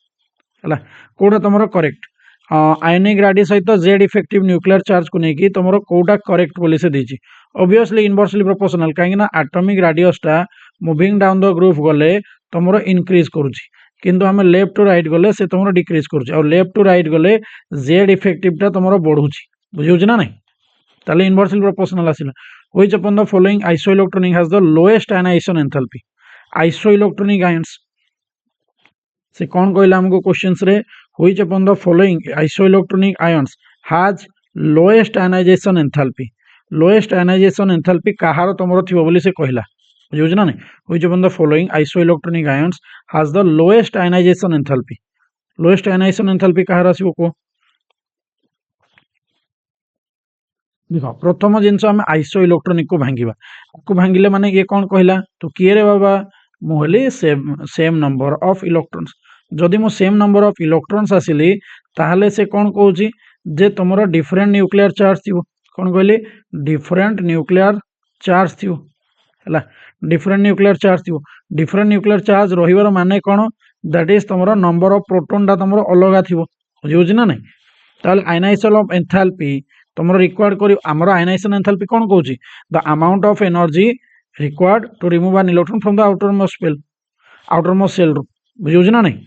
S1: है कौटा तुम करेक्ट आयनिक राडी सहित जेड इफेक्टिव न्यूक्लियर चार्ज को लेकिन तुम कौटा करेक्ट बोली से देछि ऑब्वियसली इनवर्सली प्रोपोर्शनल कहीं एटॉमिक रेडियसटा मूविंग डाउन द ग्रुप गले तुम इनक्रीज करुछि किंतु आम लेफ्ट टू राइट गले से तुम डिक्रीज करुछि और लेफ्ट टू राइट गले जेड इफेक्टिवटा तुम बढ़ुछि बुझे ना नहीं ताले इनवर्सली प्रोपोर्शनल आसिला which upon the following isoelectronic has the lowest ionization enthalpy isoelectronic ions से कौन कहला हमको क्वेश्चंस रे which upon the following isoelectronic ions has lowest ionization enthalpy कहार तुम थी बोली से कहला बुझे ना नहीं which upon the following isoelectronic ions has the lowest ionization enthalpy कहार आसीबो को देख प्रथम जिनस आम आइसो इलेक्ट्रॉनिक को भांगिले माने ये कौन कहला तो किए रे बाबा मुहली सेम नंबर ऑफ इलेक्ट्रॉन्स जदि मो सेम नंबर ऑफ इलेक्ट्रॉन्स आसिली ताहले से कौन कहूची जे तुमरो डिफरेंट न्यूक्लियर चार्ज थी कौन कहली डिफरेंट न्यूक्लियर चार्ज थी है डिफरेंट न्यूक्लियर चार्ज रहिबार माने कौन दैट इज तुमरो नंबर ऑफ प्रोटॉन टा तुमरो अलगा थी बुझे ना नहीं ताहले आयनाइजेशन ऑफ एंथैल्पी तुम रिक्वायर्ड कर आमर आयनाइजेशन एंथैल्पी कौन कहूची the amount of energy required to remove an electron from the outermost shell बुझे ना नहीं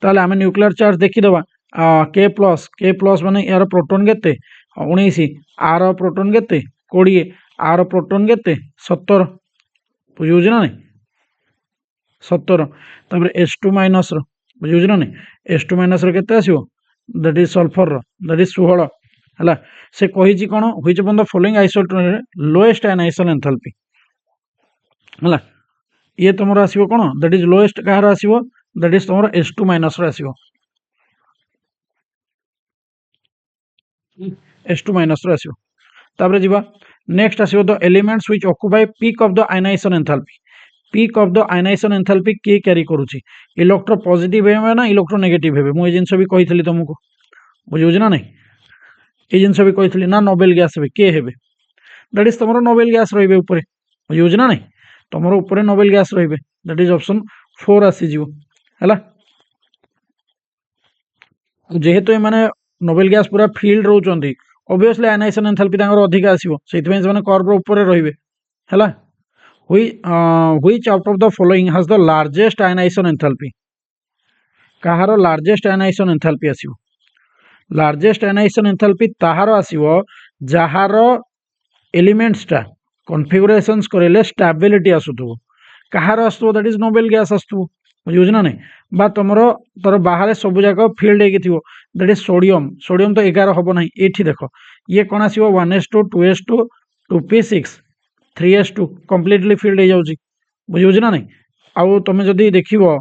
S1: ताहले आम न्यूक्लियर चार्ज देखीदे के प्लस माने यार प्रोटोन केते 19 आर प्रोटोन केते 20 आर प्रोटोन केते 17 बुझी ना नहीं 17 तापर H2 माइनस रो बुझी ना नहीं H2 माइनस रो केते आसीबो दैट इज सल्फर रो दैट इज 16 हला से कहिछि कोन which one the following isotone lowest ionization enthalpy हला ये तुमर आसीबो कोन दैट इज लोएस्ट कहार आसीबो दैट इज तुमर H2 माइनस रो आसीबो H2 माइनस रो आसीबो तापर जीवा नेक्स्ट आसीबो the elements which occupy peak of the ionization enthalpy peak of the ionization enthalpy के कैरी करूची इलेक्ट्रो पॉजिटिव हेबे ना इलेक्ट्रो नेगेटिव हेबे मु ए जिंस भी कहितली तुमको बुझियो ना नहीं ए जिंस भी कहितली ना नोबेल गैस हेबे के हेबे दैट इज तुमरो नोबेल गैस रहिबे ऊपर बुझियो ना नहीं तुमरो ऊपर नोबेल गैस रहिबे दैट इज ऑप्शन 4 आसी जीवो हला जेहेतु ए माने नोबेल गैस पूरा फील्ड रहउचंदी ऑब्वियसली आयनाइजेशन एंथैल्पी तांगर अधिक आसीबो सेति में से कर्व रो ऊपर रहिबे हला which out of the following has the largest ionization enthalpy काहारो लार्जेस्ट आयनाइजेशन एंथैल्पी आसीबो लार्जेस्ट आयनाइजेशन एंथैल्पी ताहारो आसीबो जहारो एलिमेंट्स टा कॉन्फ़िगरेशंस करेले स्टेबिलिटी आसुथबो काहारो आसुथबो दैट इज नोबेल गैस आसुथबो बुझियो ना नहीं बा तमरो तर बाहर सब जाक फील्ड हेकी थिबो दैट इज सोडियम सोडियम तो 11 हबो नहीं एठी देखो ये कोन आसीबो 1s2 2s2 2p6 3s2 completely field हो जाउची बुझियो ना नहीं आउ तमे जदी देखिबो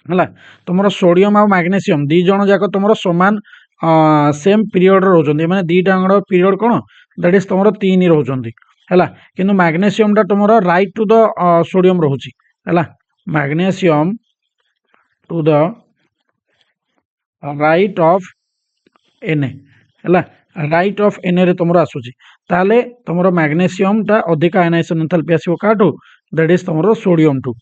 S1: हला तुमरो सोडियम आ मैग्नीशियम दी जण जाक तुमरो समान सेम पीरियड रहउचंदी माने दी टांगड़ पीरियड कोन दैट इज तुमरो 3 रहउचंदी हला किंतु मैग्नीशियम टा तुमरो राइट टू द सोडियम रहउची हला magnesium to the right of Na हला राइट ऑफ Na रे तुमरो आसुची ताले तुमरो मैग्नीशियम टा अधिक आयनाइजेशन एंथैल्पी आसीबो काटू दैट इज तुमरो सोडियम टू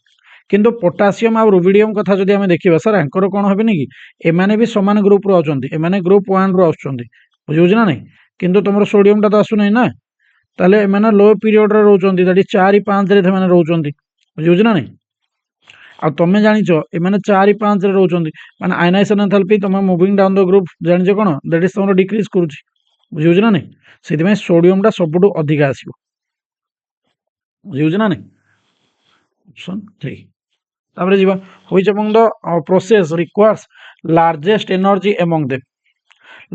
S1: किंतु पोटासियम आ रुबिडियम कथा जदि आमे देखिबा सर एंकर कोन हेबेनी कि एमाने भी समान ग्रुप रो आछंती एमाने ग्रुप 1 रो आछंती बुझियो ना नहीं किंतु तुमरो सोडियम टा तो आसु नै ना ताले एमाने लो पीरियड रे रहउचंती दैट इज 4 5 रे एमाने रहउचंती बुझियो ना नहीं आ तमे जानिचो एमाने 4 5 रे रहउचंती माने आयनाइजेशन एंथैल्पी तमे मूविंग डाउन द ग्रुप जानिचो कोन दैट इज तुमरो डिक्रीज करूची बुझियो ना नहीं सेति में सोडियम टा सबटु अधिक आसीबो बुझियो ना नहीं ऑप्शन 3 तापर जीवा which among the process requires largest energy among them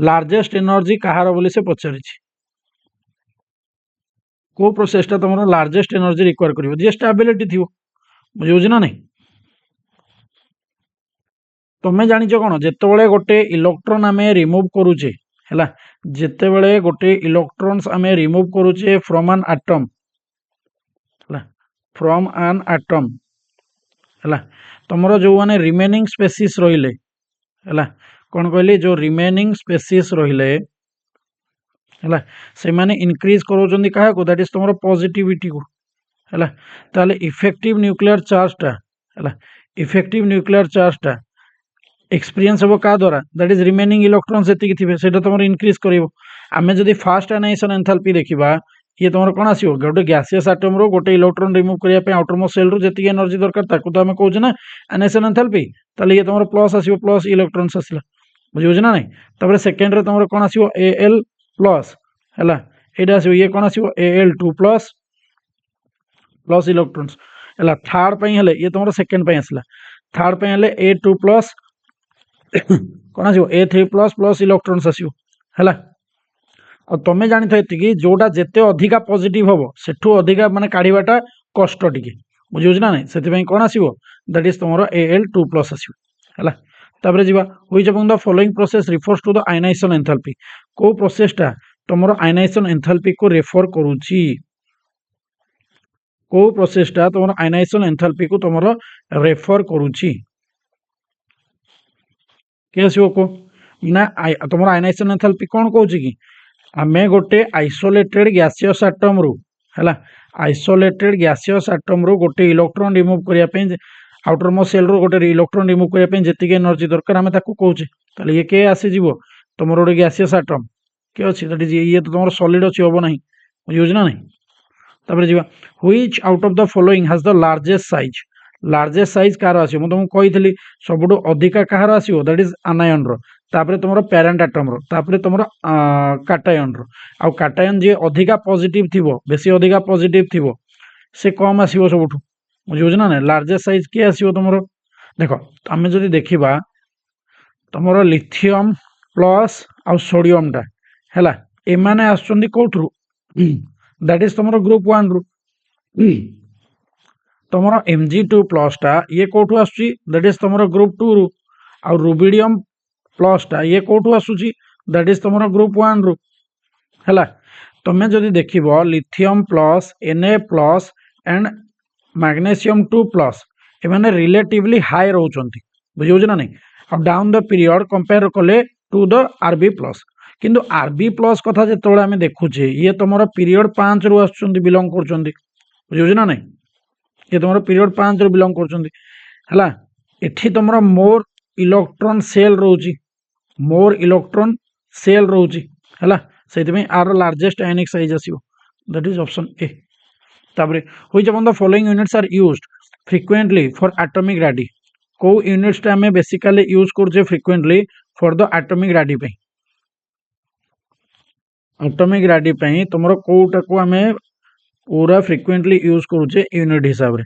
S1: largest energy कहार बोली से पचारिछि को प्रोसेस ता तमरो लार्जेस्ट एनर्जी रिक्वायर करिवो जे स्टेबिलिटी थिवो बुझियो ना नहीं तमे जानिचो कोन जेतेबेले गोटे इलेक्ट्रॉन आमे रिमूव करूचे हला जेतेबेले गोटे इलेक्ट्रॉन्स आमे रिमूव करूचे फ्रॉम एन एटम हला फ्रॉम एन एटम हला तमरो जो माने रिमेनिंग स्पेसीज रहिले हला कोन कहली जो रिमेनिंग स्पेसीज रहिले हला से माने इंक्रीज करोजंदी काहा को दैट इज तमरो पॉजिटिविटी को हला ताले इफेक्टिव न्यूक्लियर चार्ज टा हला इफेक्टिव न्यूक्लियर चार्ज टा एक्सपीरियंस हो का द्वारा दैट इज रिमेनिंग इलेक्ट्रॉन सेति थिबे सेटा तमरो इंक्रीज करिवो आमे जदी फास्ट आयनाइजेशन एंथैल्पी देखिबा ये तुम कौन आसो गोटे गैसियस आटम रो गोटे इलेक्ट्रॉन रिमूव करने आउटरमोस्ट सेल रु जी एनर्जी दरकार ताकू तो आम कौचे ना आयनाइजेशन एंथैल्पी ताले ये तुम प्लस आसो प्लस इलेक्ट्रॉन्स आसला बुझे ना नहीं तापर सेकेंड रे तुम कौन आसो Al प्लस है ये आसो ये कौन आसो Al2 प्लस प्लस इलेक्ट्रॉन्स है थर्ड पे हेले ये तुम सेकेंड पे आसला थर्ड पे हेले A2 प्लस कौन आसो A3 प्लस प्लस इलेक्ट्रॉन्स आसो है और तमें जानी थी जोटा जिते अधिका पॉजिटिव हम सेठू अधिका माने काढ़ाटा कष्ट टिके बुझे ना नहीं से कौन आसो दैट इज तुम Al2 प्लस आसो है तापर जी which among the following process refers to the ionization enthalpy को प्रोसेसटा तुम आयनाइजेशन एंथैल्पी को रेफर करूची को प्रोसेसटा तुम आयनाइजेशन एंथैल्पी को तुम रेफर करूची के आसो को ना तुम आयनाइजेशन एंथैल्पी कौन कहूँ कि आमे गोटे आइसोलेटेड गैसियस आटम रु है आइसोलेटेड गैसियस आटम रु गोटे इलेक्ट्रॉन रिमूव करने आउटरमोस्ट सेल रु गोटे इलेक्ट्रॉन रिमूव करने जी एनर्जी दरकार आम कौचे ताले ये के आसीज तुम गोटे गैसियस आटम के अच्छी दैट इज ये तो तुम सॉलिड अच्छी हम ना बुझे ना नहीं तापर जी which out of the following has the largest size largest size कार आसियो मु तुमको कहितली सबुठु अधिका कहार आसियो दैट इज आनायन रो तापरे तुमरो पेरेंट एटम रो तापरे तुमरो काटायन रो आ काटायन जे अधिका पॉजिटिव थिबो बेसी अधिका पॉजिटिव थिबो से कम आसियो सबुठु बुझियो ना लार्जेस्ट साइज के आसियो तुमरो देखो आमे जदि देखिबा तुमरो लिथियम प्लस आ सोडियम टा हैला एमाने आछुंदी कोठरु दैट इज तुमरो ग्रुप 1 रू तुमरो Mg2 प्लस टा ये कोठु आछुची दैट इज तुमरो ग्रुप 2 रू आ रुबिडियम प्लस टा ये कोठु आछुची दैट इज तुमरो ग्रुप 1 रू हैला तमे जदि देखिबो lithium plus Na plus and magnesium 2 plus एमाने रिलेटिवली हाई रहउचंती बुझियो ना नहीं अब डाउन द पीरियड कंपेयर कले टू द Rb प्लस किंतु Rb प्लस कथा जेतोळे आमे देखुचे ये तुमरो पीरियड 5 रू आछुचंती बिलोंग करचंती बुझियो ना नहीं ये तुमरो पीरियड 5 रू बिलोंग करचंती हला एठी तुमरो मोर इलेक्ट्रॉन सेल रहउची मोर इलेक्ट्रॉन सेल रहउची हला सेति में आर लार्जेस्ट आयनिक साइज आसीबो दैट इज ऑप्शन ए तापरे which among the following units are used frequently for atomic radii को यूनिट्स टा हमें बेसिकली यूज करजे frequently for the atomic radii पे एटॉमिक रेडी पे तुमरो कोटा को हमें पूरा फ्रीक्वेंटली यूज करूचे यूनिट हिसाब रे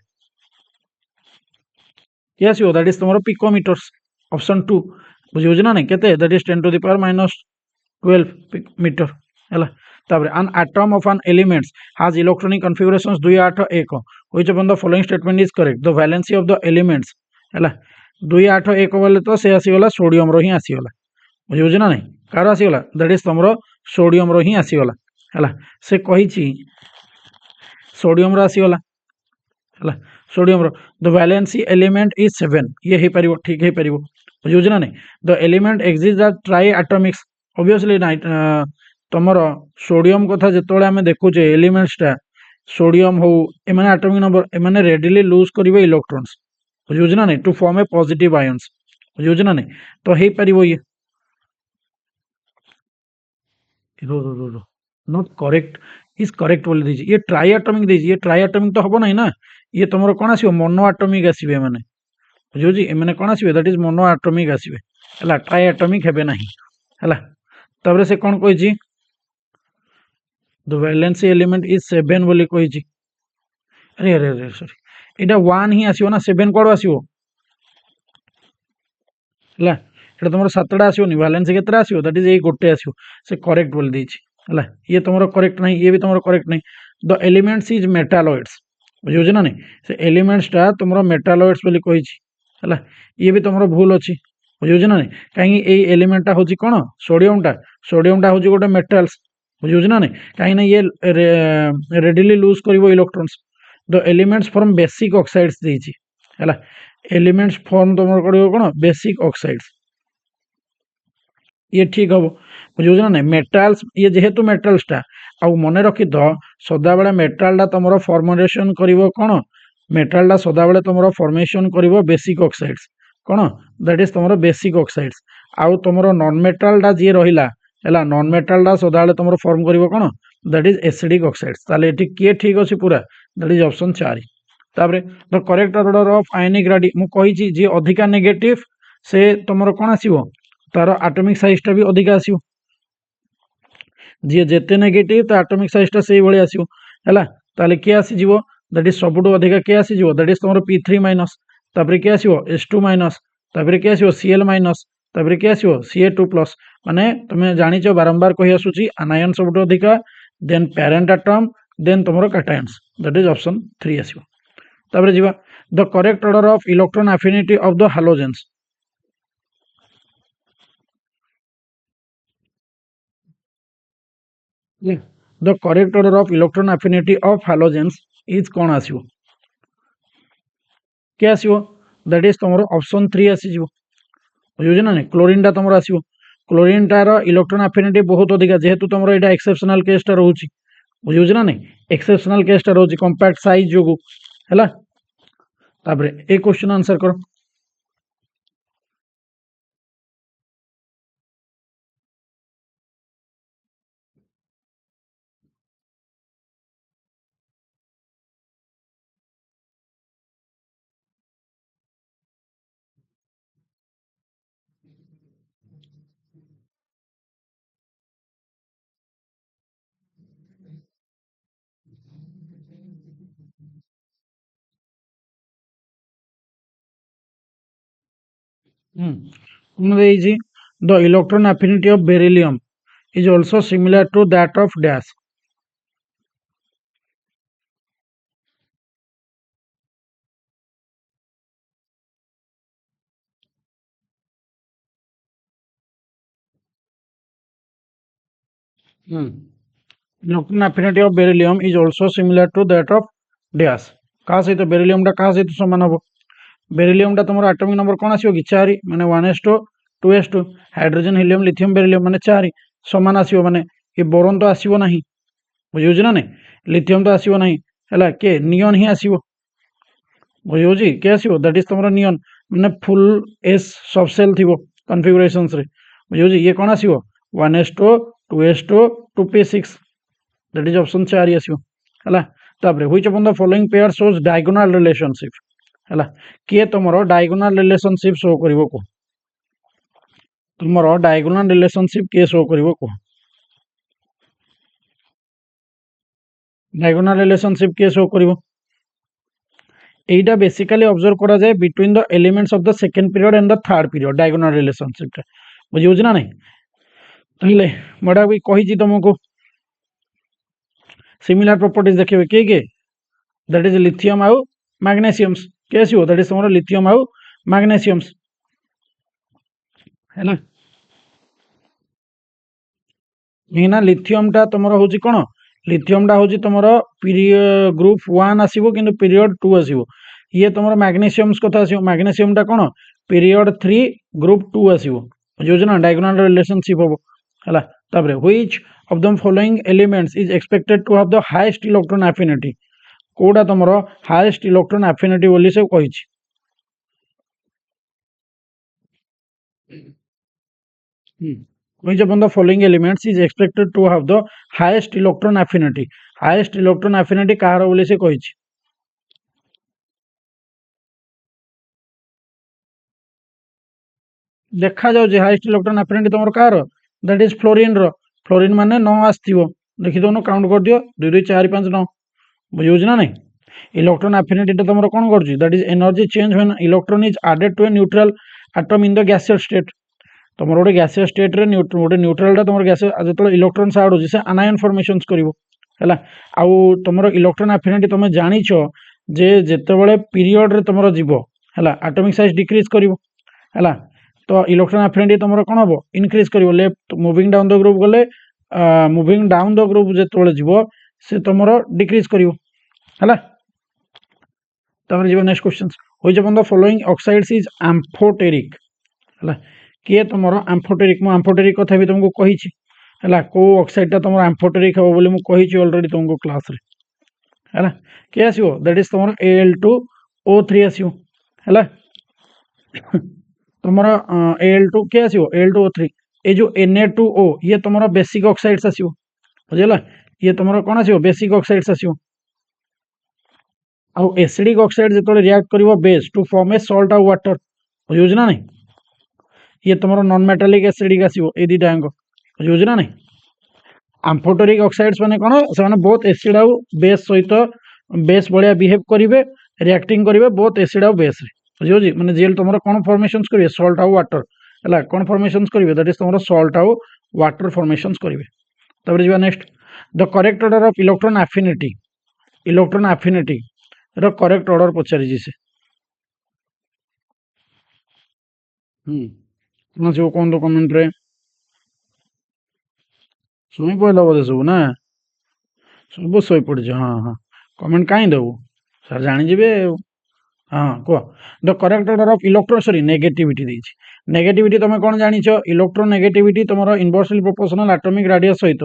S1: यस यो दैट इज तुमरो पिकोमीटर्स ऑप्शन 2 बुझियो ना नहीं केते that is 10 to the power -12 metre हैला ताबरे an atom of an elements has electronic configurations 2 8 1 which of the following statement is correct the valency of the elements हैला 2 8 1 बोले तो से आसी गला सोडियम रो ही आसी गला बुझियो ना नहीं कार आसी गला दैट इज तुमरो सोडियम रो ही आसी गला हैला से कहिची सोडियम रो आसी गला हैला सोडियम रो द वैलेंसी एलिमेंट इज 7 ये हे परिबो ठीक हे परिबो बुझियो ना नहीं the element exist as triatomics obviously नाइट तुमर सोडियम कथा जेतोळे आमे देखुचे एलिमेंट्स टा सोडियम हो एमाने एटॉमिक नंबर एमाने रेडिली लूज करिवे इलेक्ट्रॉन्स बुझियो ना नहीं to form a positive ions बुझियो ना नहीं तो हे परिबो ये रो नॉट करेक्ट इज करेक्ट बोल दीजिए ये ट्राई एटॉमिक दीजिए ये ट्राई एटॉमिक तो हबो नहीं ना ये तुमरो कोन आसीबो मोनो एटॉमिक आसीबे माने बुझियो जी एमाने कोन आसीबे दैट इज मोनो एटॉमिक आसीबे हला ट्राई एटॉमिक हेबे नहीं हला तबरे से कोन कोइ जी द वैलेंसी एलिमेंट इज 7 बोली कोइ जी अरे अरे अरे सॉरी एटा 1 ही आसीबो ना 7 कोड आसीबो हला एटा तुमरो 7टा आसीबो नि वैलेंसी केतरा आसीबो दैट इज ए गोटे आसीबो से करेक्ट बोल दीची हला ये तुमरो करेक्ट नहीं ये भी तुमरो करेक्ट नहीं द एलिमेंट्स इज मेटालॉइड्स बुझियो ना नहीं से एलिमेंट्स टा तुमरो मेटालॉइड्स बोली कोइ छी हला ये भी तुमरो भूल अछि बुझियो ना नहीं काहे ए एलिमेंट टा होची कोन सोडियम टा होची गोटे मेटल्स बुझियो ना नहीं काहे ना ये रेडिली लूज करिवो electrons the elements from basic oxides देची हला एलिमेंट्स फॉर्म तुमरो करिवो कोन बेसिक ऑक्साइड्स ये ठीक हम बुझे ना नहीं मेटाल्स ये जेहेतु मेटाल्स टा आ मन रखी थ सदा बेले मेटाल टा तुम फॉर्मेशन करिवो कोन मेटाल टा सदा बेले तुम फॉर्मेशन करिवो बेसिक ऑक्साइड्स कोन दैट इज तुम बेसिक ऑक्साइड्स आउ तुम नॉन मेटाल टा जे रहिला हैला नॉन मेटाल टा सदा बेले तुम फॉर्म करिवो कोन दैट इज एसिडिक ऑक्साइड्स ताले एठी के ठीक अछि पूरा दैट इज ऑप्शन 4 ताबरे the correct order of ionic radii मु कहि छी जे अधिका नेगेटिव से तुमरो कोन आसीबो तार एटॉमिक साइज टा भी अधिका आसीबो जे जेते नेगेटिव तो एटॉमिक साइज टा सेही भली आसीबो हैला ताले के आसी जीवो दैट इज सबुटो अधिका के आसी जीवो दैट इज तुमरो P3 माइनस तापरे के आसीबो S2 माइनस तापरे के आसीबो Cl माइनस तापरे के आसीबो Ca2 प्लस माने तुमे जानिचो बारंबार कहि आसुची आनायन सबुटो अधिका देन पेरेंट एटम देन तुमरो कैटायंस दैट इज ऑप्शन 3 आसीबो तापरे जीवा the correct order of electron affinity of the halogens the correct order of electron affinity of halogens is कौन आसीबो के आसीबो दैट इज तुमरो ऑप्शन 3 आसी जीवो बुझियो ना नहीं क्लोरीन टा तुमरो आसीबो क्लोरीन टार इलेक्ट्रॉन एफिनिटी बहुत अधिक जेहेतु तुमरो एटा एक्सेप्शनल केस टा रहउची बुझियो ना नहीं एक्सेप्शनल केस टा रहउची कॉम्पैक्ट साइज जोगु हैला तापरे ए क्वेश्चन आंसर करो कौन देइछि the electron affinity of beryllium is also similar to that of dash electron affinity of beryllium is also similar to that of dash का सहित बेरिलियम टा का सहित समान हबो बेरिलियम टा तुम एटॉमिक नंबर कौन आसो कि 4 माने 1s2 2s2 hydrogen helium lithium beryllium माने 4 समान आसो माने ये बोरॉन तो आसीबो नाही बुझियोछि ना नहीं लिथियम तो आसीबो नाही हला के नियॉन ही आसीबो बुझियोछि के आसीबो दैट इज तुमरो नियॉन माने फुल एस सबसेल थिबो कॉन्फ़िगरेशंस रे बुझियोछि ये कौन आसीबो 1s2 2s2 2p6 that is option 4 आसीबो हला तापरे which among the following pair shows diagonal relationship हला किए तुमरो डायगोनल रिलेशनशिप शो करिवो को तुमरो डायगोनल रिलेशनशिप के शो करिवो को डायगोनल रिलेशनशिप के शो करिवो एटा बेसिकली ऑब्जर्व करा जाए between the elements of the second period and the third period diagonal relationship टा बुझियोछि ना नहीं तहिले बडा भी कहिछि तुमको सिमिलर प्रॉपर्टीज देखिबे के दैट इज लिथियम आउ मैग्नेशियम्स के आसीबो दैट इज तुमरो लिथियम आउ मैग्नेशियम्स हैला एना लिथियम टा तुमरो होची कोन लिथियम टा होची तुमरो पीरियड ग्रुप 1 आसीबो किंतु पीरियड 2 आसीबो ये तुमरो मैग्नेशियम्स कथा आसीबो मैग्नेशियम टा कोन पीरियड 3 ग्रुप 2 आसीबो योजना डायगोनल रिलेशनशिप होबो हला तापरे which of the following elements is expected to have the highest electron affinity कोडा तुमरो हाईएस्ट इलेक्ट्रॉन एफिनिटी बोली से कहिछि which among the following elements is expected to have the highest electron affinity highest electron affinity कहार बोली से कहिछि देखा जाउ जे हाईएस्ट इलेक्ट्रॉन एफिनिटी तुमर कार दैट इज फ्लोरीन माने 9 आस्थिबो देखि दोनो काउंट कर दियो 2 2 4 5 9 बुझियोछ ना नहीं इलेक्ट्रॉन एफिनिटी टा तुमर कोन करछि that is energy change when electron is added to a neutral atom in the gaseous state तुमर गोटे गैसियस स्टेट रे गोटे न्यूट्रल टा तुमर गैस जेतो इलेक्ट्रॉन साइड होछि से आनायन फॉर्मेशंस करिवो हैला आउ तुमर इलेक्ट्रॉन एफिनिटी तुम जानिछो जे जेतेबेले पीरियड रे तुमर जीवो हैला एटॉमिक साइज डिक्रीज करिवो हैला तो इलेक्ट्रॉन एफिनिटी तुमर कोन हबो इंक्रीज करिवो left moving down the group गले मूविंग डाउन द ग्रुप जेतेबेले जीवो से तुमर डिक्रीज करिवो हैला तापर जीवो next question which among the following oxides is amphoteric हैला किए तुमर एम्फोटेरिक मु एम्फोटेरिक कथा भी तुमको कहिछि हैला को ऑक्साइड ता तुमर एम्फोटेरिक हबो बोली मु कहिछि ऑलरेडी तुमको क्लास रे हैला के आसीबो दैट इज तुमर Al2O3 आसीबो हैला तुमर Al2 के आसीबो Al2O3 ए जो Na2O ये तुमर बेसिक ऑक्साइड्स आसीबो बुझिला ये तुमर कोन आसीबो बेसिक ऑक्साइड्स आसीबो आउ एसिडिक ऑक्साइड जेतोले रिएक्ट करिवो base to form a salt आउ वाटर बुझियोछ ना नहीं ये तुमर नॉन मेटालिक एसिडिक आसीबो ए दिटा अंग बुझियोछ ना नहीं एम्फोटेरिक ऑक्साइड्स माने कोन से माने बहुत एसिड आउ बेस सहित बेस बलिया बिहेव करिवे रिएक्टिंग करिवे बहुत एसिड आउ बेस रे बुझियोछ माने जेल तुमर कोन फॉर्मेशंस करिवे सॉल्ट आउ वाटर हला कोन फॉर्मेशंस करिवे दैट इज तुमर सॉल्ट आउ वाटर फॉर्मेशंस करिवे तबरे जिवा next the correct order of electron affinity रो करेक्ट ऑर्डर पचारि जी से कोन से कोन तो कमेंट रे सोई पहला बोधे सब ना सब सोई पड़ जा हाँ हाँ कमेंट कहीं देबू सर जानी जिबे हाँ कह the correct order of electron sorry negativity देछि नेगेटिविटी तुम कौन जानिछ इलेक्ट्रोनेगेटिविटी तुम इनवर्सली प्रोपोर्शनल एटॉमिक रेडियस सहित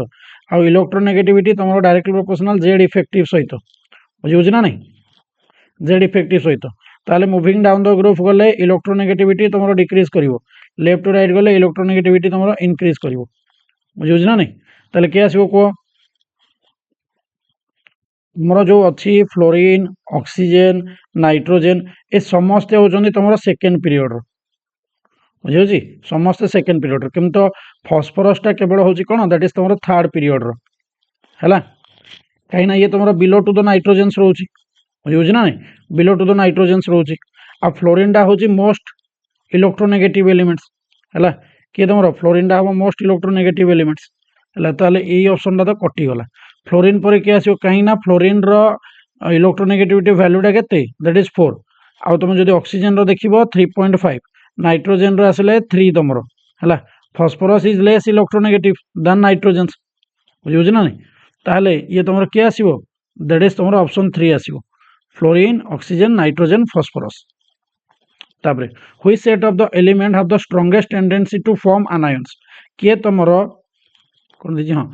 S1: आउ इलेक्ट्रोनेगेटिविटी तुम डायरेक्टली प्रोपोर्शनल जेड इफेक्टिव सहित बुझिबुझ ना नहीं जेड इफेक्टिव सहित ताले मूविंग डाउन द ग्रुप गले इलेक्ट्रोनेगेटिविटी तुम डिक्रीज करिवो लेफ्ट टू राइट गले इलेक्ट्रोनेगेटिविटी तुम इंक्रीज करिवो बुझिबुझ ना नहीं ताले के आसीबो को तुमर जो अच्छी फ्लोरीन ऑक्सीजन नाइट्रोजन ए समस्ते होचंदी तुमर सेकेंड पीरियड बुझे समस्ते सेकेंड पीरियड किंतु फॉस्फोरस टा केवल होची कोन दैट इज तुमर थर्ड पीरियड हैला कहीं ना ये तुमर बिलो टू द नाइट्रोजन्स रोची बुझे ना नहीं बिलो टू द नाइट्रोजन्स रोची आ फ्लोरीन टा होची मोस्ट इलेक्ट्रोनेगेटिव एलिमेंट्स है किए तुम फ्लोरीन टा हम मोस्ट इलेक्ट्रोनेगेटिव एलिमेंट्स है ताले यही ऑप्शन टा तो कटिगला फ्लोरीन पर किए आसो कहीं फ्लोरीन रो इलेक्ट्रोनेगेटिविटी वैल्यूटा के दैट इज 4 आउ तुम जो ऑक्सीजन रो देखिबो 3.5 नाइट्रोजन रो आसले 3 तुमरो है phosphorus is less electronegative than nitrogen बुझे ना नहीं ताहले ये तुम किए आसो दैट इज तुम ऑप्शन 3 आसो फ्लोरीन ऑक्सीजन नाइट्रोजन फॉस्फोरस तापरे which set of the element have the strongest tendency to form anions किए तुमरो कौन दीजिए हाँ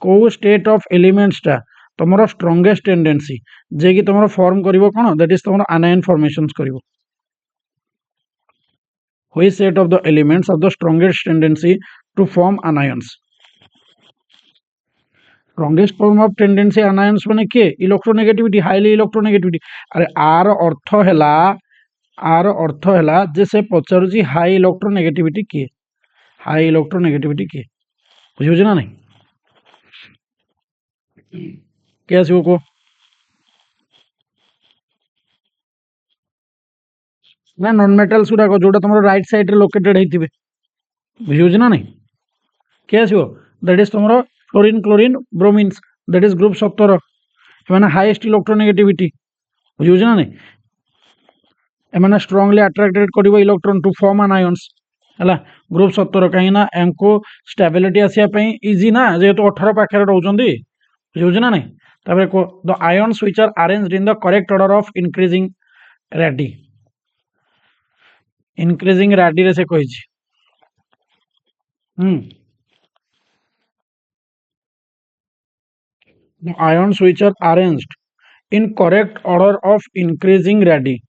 S1: को स्टेट ऑफ एलिमेंट्स टा तुमरो स्ट्रांगेस्ट टेंडेंसी जे कि तुमरो फॉर्म करिवो कोन दैट इज तुमरो आनायन फॉर्मेशंस करिवो which set of the elements have the strongest tendency to form anions strongest form of tendency anions माने के इलेक्ट्रोनेगेटिविटी हाईली इलेक्ट्रोनेगेटिविटी अरे आर अर्थ है जे से पचारुची हाई इलेक्ट्रोनेगेटिविटी किए हाई इलेक्ट्रोनेगेटिविटी किए बुझे ना नहीं क्या आसो को ना नॉन मेटल्स गुड़ाक जोटा तुम राइट साइड रे लोकेटेड होते बुझे ना नहीं क्या आसो दैट इज तुम fluorine chlorine bromines that is group 17 एमाने हाईएस्ट इलेक्ट्रोनेगेटिविटी बुझे ना नहीं एमाने स्ट्रांगली अट्रैक्टेड करिवो electron to form an ions है ग्रुप 17 कहीं ना एमको स्टेबिलिटी आसापी इजी ना जेहेतु 18 पाखे रोचंदी बुझे ना नहीं तापर को the ions which are arranged in the correct order of increasing radii रे से कही the ions which are arranged in correct order of increasing radii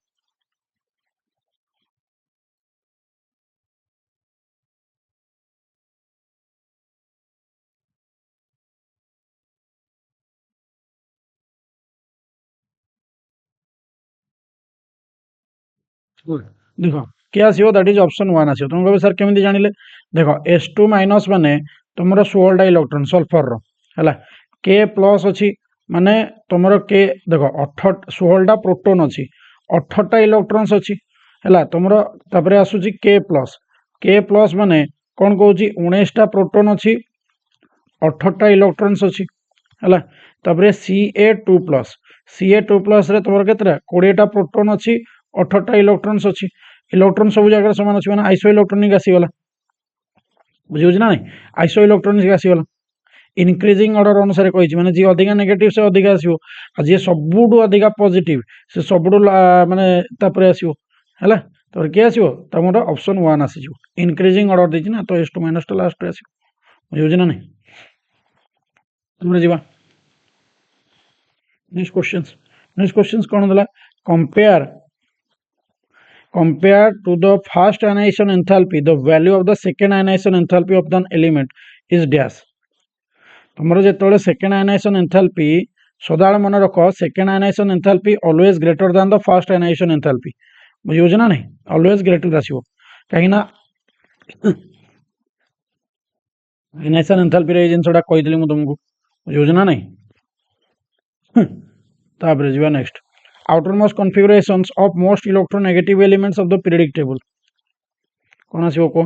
S1: देख क्या आसो दैट इज ऑप्शन 1 आसो तुम कह सर केमी जानिले देख S2 माइनस माने तुम 16 इलेक्ट्रॉन सल्फर रो है के प्लस अच्छी माने तुम के देख 16 प्रोटोन अच्छी 18 इलेक्ट्रॉन्स अच्छी है तुम आसूची के प्लस माने कौन कौन 19 प्रोटोन अच्छी 18 इलेक्ट्रॉन्स अच्छी है Ca2 प्लस रे तुम के 20 प्रोटोन अच्छी 18 इलेक्ट्रॉन्स अच्छी इलेक्ट्रॉन सब जगह सामान अच्छी मैंने आइसो इलेक्ट्रोनिक आसीगला बुझे ना नहीं आइसो इलेक्ट्रोनिक आसीगला इनक्रीजिंग ऑर्डर अनुसार कही मैंने जी अधिका नेगेटिव से अधिका आसो जी सबुठू अधिका पॉजिटिव से सबुठू माने तापर आसो है तो किए आसो तुम ऑप्शन 1 आसीज इनक्रीजिंग ऑर्डर देछि ना तो S2 माइनस टा लास्ट रे आसो बुझे ना नहीं तुम जीवा नेक्स्ट क्वेश्चंस कौन देला compare to the first ionization enthalpy the value of the second ionization enthalpy of the element is dash तुमरो जेतोले सेकेंड आयनाइजेशन एंथैल्पी सदाବେଳେ मन रख second ionisation enthalpy always greater than the first ionisation enthalpy बुझे ना नहीं ऑलवेज ग्रेटर आसीबो कहीं ना आयनाइजेशन एंथैल्पी रे जिनसोडा कहितली मु तुमको बुझे ना नहीं तापर जीवा next outermost configurations of most electronegative elements of the periodic table कौन आसीबो को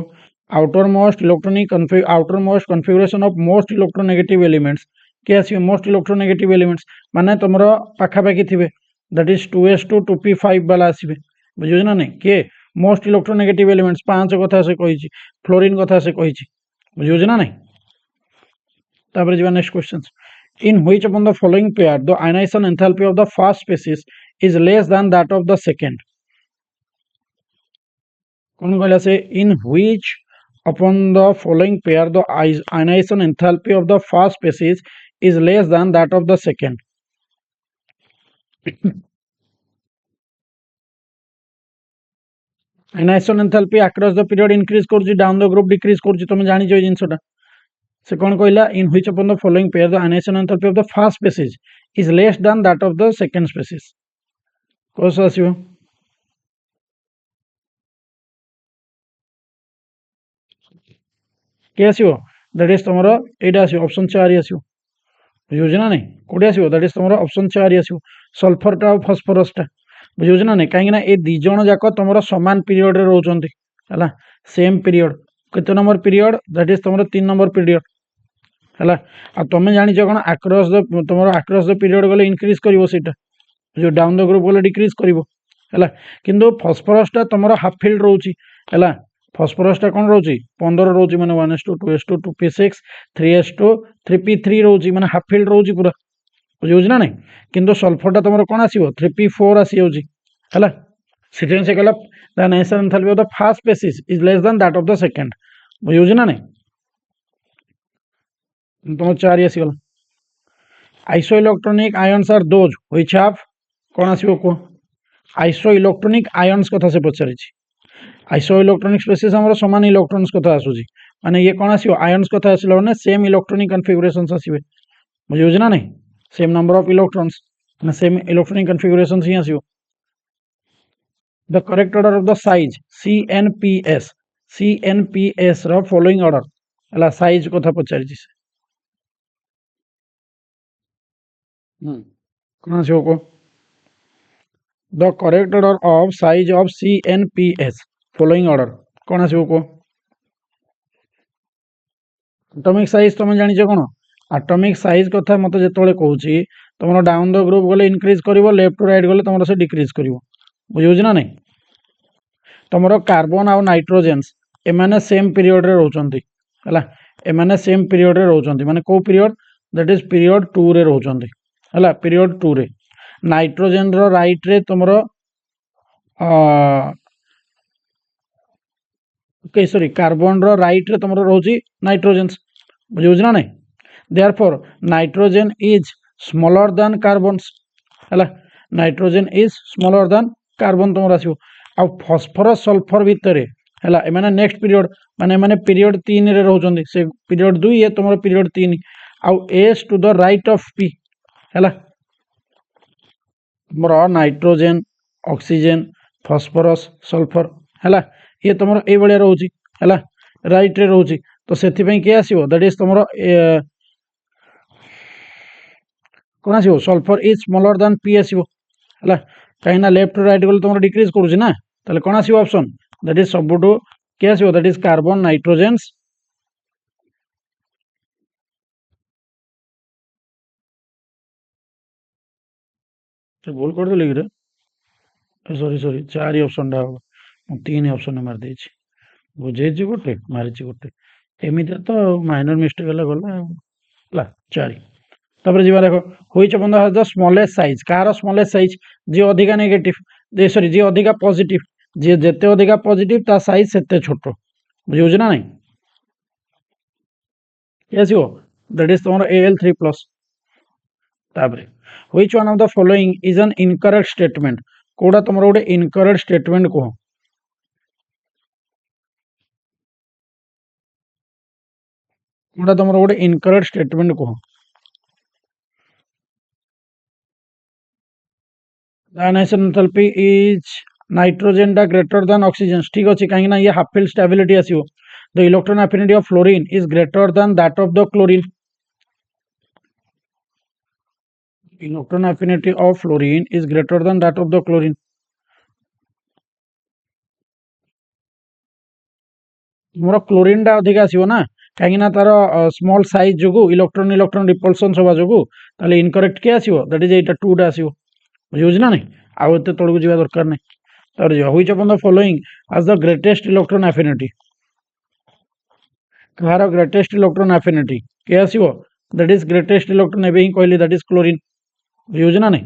S1: outermost configuration of most electronegative elements के आसीबो most electronegative elements माने तुमरो पाखा पाखी थिबे दैट इज 2s2 2p5 वाला आसीबे बुझियो ना नहीं के most electronegative elements पांच कथा से कहिछि फ्लोरीन कथा से कहिछि बुझियो ना नहीं तापर जीवा next questions in which upon the following pair the ionization enthalpy of the first species is less than that of the second कौन कहला से in which upon the following pair the ionization enthalpy of the first species is less than that of the second ionization enthalpy across the period increase करछि down the group decrease करछि तुम जानि जो जिंसटा से कौन कहला in which upon the following pair the ionization enthalpy of the first species is less than that of the second species कोस आसीबो के आसीबो दैट इज तुमरो एटा आसीबो ऑप्शन 4 आसीबो बुझियो ना नहीं कोडी आसीबो दैट इज तुमरो ऑप्शन 4 आसीबो सल्फर टा और फास्फोरस टा बुझियो ना नहीं काहे ना ए दी जण जाक तुमरो समान पीरियड रे रहउचंती है सेम पीरियड केते नंबर पीरियड दैट इज तुम 3 नंबर पीरियड है आ तुम जान कौन आक्रॉस द तुम आक्रॉस द पीरियड गले इनक्रीज कर जो डाउन द ग्रुप गले डिक्रीज कर किंतु फस्फरसटा तुम हाफ फिल्ड रोचे है फस्फरसटा कौन रोचे 15 रोचे मैंने 1:2 2:2 2p6 3:3 रोचे मैंने हाफ फिल्ड रोचे पूरा बुझे ना नहीं किंतु सल्फरटा तुम कौन आसो 3p4 आसी जाऊँगी है से कहला the nature enthalpy of the first species is less than that of the second बुझे ना नहीं तुम 4 आसीगला isoelectronic ions are those which have कौन आसो कह आइसो इलेक्ट्रॉनिक आयन्स कथा से पचारि आइसो इलेक्ट्रॉनिक स्पेसीज आम सामान इलेक्ट्रॉन्स कथा आसूसी माने ये कौन आसो आयन्स कथा आसला माने सेम इलेक्ट्रॉनिक कन्फिगरेशंस आसीबे बुझे ना नहीं सेम नंबर ऑफ इलेक्ट्रॉन्स माने सेम इलेक्ट्रॉनिक कन्फिगरेशंस ही आसीबो the correct order of the size CNPS रो फॉलोइंग ऑर्डर हला साइज कथा पचारि कौन आसो को the correct order of size of CNPS following order कौन आसो को एटॉमिक साइज तुम जान कौन एटॉमिक साइज कथा मत जो कहूँ तुम डाउन द ग्रुप गले इनक्रीज कर लेफ्ट टू राइट गले तुम से डिक्रीज कर बुझे ना नहीं तुम कार्बन आउ नाइट्रोजेन्स एमाने सेम पीरियड रे रोचंती है एमाने सेम पीरियड रे रोचंती माने को पीरियड दैट इज पीरियड 2 रे रोचंती है पीरियड 2 रे नाइट्रोजेन रो राइट रे तुमरो ओके सॉरी कार्बन रो राइट रे तुमरो रोची नाइट्रोजेन्स बुझे ना नहीं therefore nitrogen is smaller than carbons है nitrogen is smaller than carbon तुम आसो आ फस्फरस सल्फर भितर है एमाने नेक्स्ट पीरियड माने माने पीरियड 3 रे रहउचंदी से पीरियड 2 ये तुम पीरियड 3 आउ S to the right of P है तुम नाइट्रोजेन ऑक्सीजन फस्फरस सल्फर है ये तुम ये भाया रोचे है राइट रे रोचे तो से किए आसो दैट इज तुम कौन आसो sulphur is smaller then P आसो है कहीं लेफ्ट टू राइट गले तुम डिक्रीज करुँच ना ताले कौन आसो ऑप्शन दैट इज सबुठू किए आसो दैट इज कार्बन नाइट्रोजेन्स भूल कर देली रे सॉरी सॉरी 4 ही ऑप्शन टा 3 ऑप्शन मार दे बुझे गोटे मारी गोटे एमती तो माइनर मिस्टेक गला 4 तापर जी देख which among the the smallest size कार स्मॉलेस्ट साइज जी अधिका नेगेटिव जे सॉरी जी अधिका पॉजिटिव जी जेते अधिका पॉजिटिव ता साइज सेते छोट बुझे ना नहीं यस यो दैट इज तुम Al3+ तापर which one of the following is an incorrect statement कोडा तुम गोटे इनकरेक्ट स्टेटमेंट कह कोडा तुम गोटे इनकरेक्ट स्टेटमेंट कह the nature enthalpy is nitrogen टा ग्रेटर देन ऑक्सीजन ठीक अच्छे कहीं ये हाफ फिल्ड स्टेबिलिटी आसो the electron affinity of fluorine is greater than that of the chlorine electron affinity of fluorine is greater than that of the chlorine तुम क्लोरीन टा अधिक आसो ना कहीं तार स्मॉल साइज जो इलेक्ट्रॉन इलेक्ट्रॉन रिपल्सन हवा जो इनकरेक्ट किए आसो दैट इज एटा 2 टा आसो बुझे ना नहीं आउ एत तौक जा दरकार नहीं तापर जो which among the following has the greatest electron affinity कहार ग्रेटेस्ट इलेक्ट्रॉन एफिनिटी किए आसो दैट इज ग्रेटेस्ट इलेक्ट्रॉन एवं ही कहली दैट इज क्लोरीन बुझे ना नहीं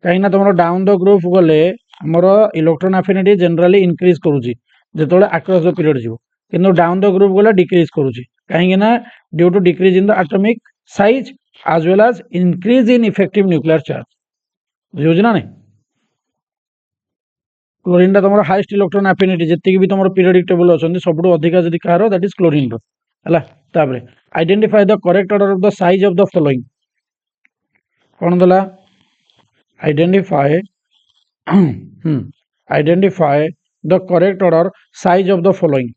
S1: कहीं तुम डाउन द ग्रुप गले आमर इलेक्ट्रॉन एफिनिटी जनरली इनक्रीज करुच्ची जो आक्रॉस द पीरियड जीव किंतु डाउन द ग्रुप गले डिक्रीज करुच्ची कहीं due to decrease in the atomic size as well as increase in effective nuclear charge बुझे ना नहीं क्लोरीन तुम हाईएस्ट इलेक्ट्रॉन एफिनिटी जी भी तुम पीरियडिक टेबल अच्छा सब अधिका जब कहार दैट इज क्लोरीन है identify the correct order of the size of the following कौन दला identify identify the correct order size of the following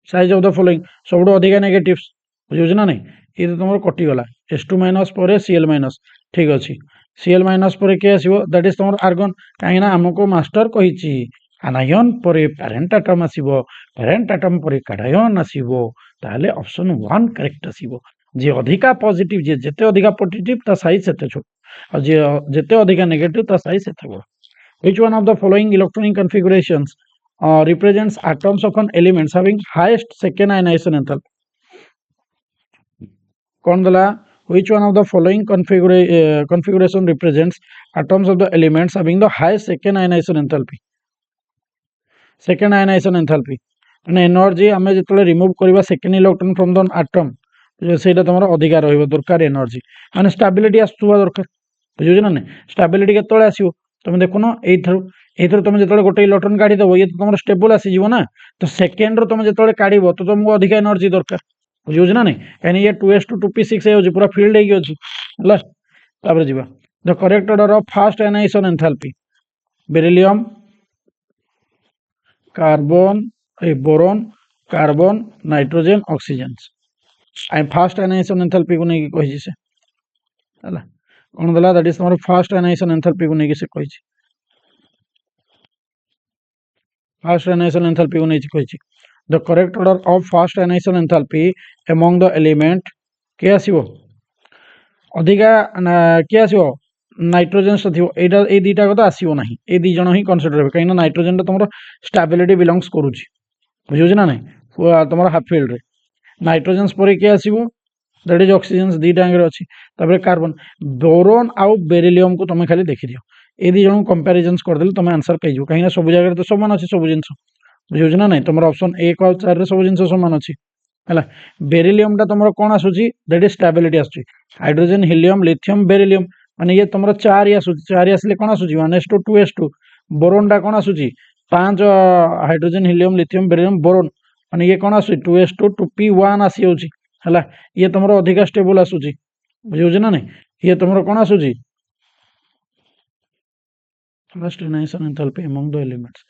S1: size of the following सब अधिका नेगेटिव्स बुझे ना नहीं ये तो तुम कटिगला S2- पर Cl- ठीक अच्छे Cl माइनस पर के आसीबो दैट इज तमर आर्गन काहे ना हमको मास्टर कहिची आनायन पर पेरेंट एटम आसीबो पेरेंट एटम पर कैटायन आसीबो ताले ऑप्शन 1 करेक्ट आसीबो जे अधिका पॉजिटिव जे जेते अधिका पॉजिटिव ता साइज सेते छोट और जे जेते अधिका नेगेटिव ता साइज सेते बड़ which one of the following electronic configurations represents atoms of an elements having highest second ionization enthalpy कौन दला which one of the following configuration represents atoms of the elements having the highest second ionization enthalpy second ionization enthalpy ମାନେ ଏନର୍ଜି ଆମେ ଯେତେବେଳେ ରିମୁଭ୍ କରିବା second electron from the atom ସେଇଟା ତମର ଅଧିକା ରହିବ ଦରକାର ଏନର୍ଜି ମାନେ ଷ୍ଟାବିଲିଟି ଆସୁଥିବା ଦରକାର ବୁଝୁଛ ନା ନାଇଁ ଷ୍ଟାବିଲିଟି କେତେବେଳେ ଆସିବ ତମେ ଦେଖୁନ ଏଇଥିରୁ ତମେ ଯେତେବେଳେ ଗୋଟେ ଇଲେକ୍ଟ୍ରନ୍ କାଢିଦବ ଇଏ ତ ତମର ଷ୍ଟେବଲ ଆସିଯିବ ନା ତ ସେକେଣ୍ଡରୁ ତମେ ଯେତେବେଳେ କାଢିବ ତ ତମକୁ ଅଧିକା ଏନର୍ଜି ଦରକାର ବୁଝୁଛ ନା ନାଇଁ କାହିଁକି ଇଏ 2s2 2p6 ହେଇଯାଉଛି ପୁରା ଫିଲ୍ଡ ହେଇକି ଅଛି ହେଲା ତାପରେ ଯିବା the correct order of first ionisation enthalpy beryllium carbon boron carbon nitrogen oxygen आई फास्ट आयनाइजेशन एंथैल्पी को नहीं कहि से हला कोन दला दैट इज हमर फास्ट आयनाइजेशन एंथैल्पी को नहीं से कहि फास्ट आयनाइजेशन एंथैल्पी को नहीं कहि the correct order of first ionisation enthalpy among the element के आसीबो अधिका के आसीबो नाइट्रोजन थी एटा ए दीटा को तो आसीबो नाही ए दी जण ही कंसीडर हे कहिना नाइट्रोजन तमरो स्टेबिलिटी बिलोंग्स करूची बुझियो ना नहीं तमरो हाफ फील्ड रे नाइट्रोजन पर के आसीबो दैट इज ऑक्सीजन दीटा अंगे अछि तबरे कार्बन बोरोन आउ बेरिलियम को तमे खाली देखि दियो ए दी जण कंपैरिजन्स कर देल तमे आंसर कहि जो कहिना सब जगह तो समान अछि सब जिंस बुझियो ना नहीं तमरो ऑप्शन 1 और 4 रे सब जिंस समान अछि हला बेरिलियम ता तमरो कोन आसुची दैट इज स्टेबिलिटी आसुची हाइड्रोजन हीलियम लिथियम बेरिलियम माने ये तुम 4 आसूची 4 आसले कौन आसूची 1s2 2s2 बोरोन टा कौन आसूची 5 hydrogen helium lithium beryllium boron माने ये कौन आसूची 2s2 2p1 आसी होची हला ये तुमरो अधिका स्टेबल आसूची बुझियो ना नहीं ये तुमरो कौन आसूची first ionisation enthalpy among the elements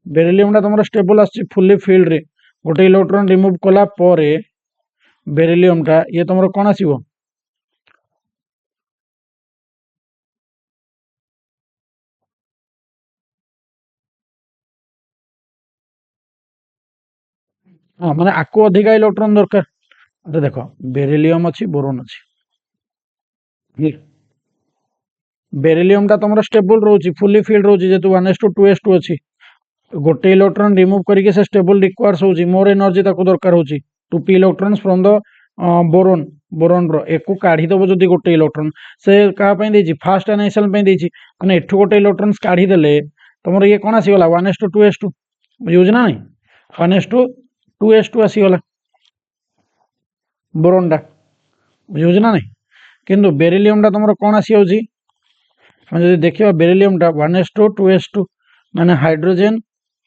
S1: beryllium टा तुमरो स्टेबल आसूची फुल्ली फील्ड रे गोटे इलेक्ट्रॉन रिमूव कला परे बेरिलियम टा ये तुमरो कौन आसीबो हाँ माने आको अधिका इलेक्ट्रॉन दरकार तो देखो बेरिलियम अच्छी बोरोन अच्छी बेरिलियम टा तुम स्टेबल रोची फुल्ली फील्ड रोची जेतु 1s2 2s2 अच्छी गोटे इलेक्ट्रॉन रिमूव करके से स्टेबल रिक्वायर्स होची मोर एनर्जी ताको दरकार होची 2p electrons from the boron boron रो एको काढी दबो जदी गोटे इलेक्ट्रॉन से का पई देची फास्ट आयनाइजेशन पई देची माने एठु गोटे इलेक्ट्रॉन्स काढी देले तमर ये कोन आसी गला 1s2 2s2 यूज ना नहीं 1s2 2s2 आसी गला बोरोन टा यूज ना नहीं किंतु बेरिलियम टा तमरो कोन आसी होची हम जदी देखियो बेरिलियम टा 1s2 2s2 माने हाइड्रोजन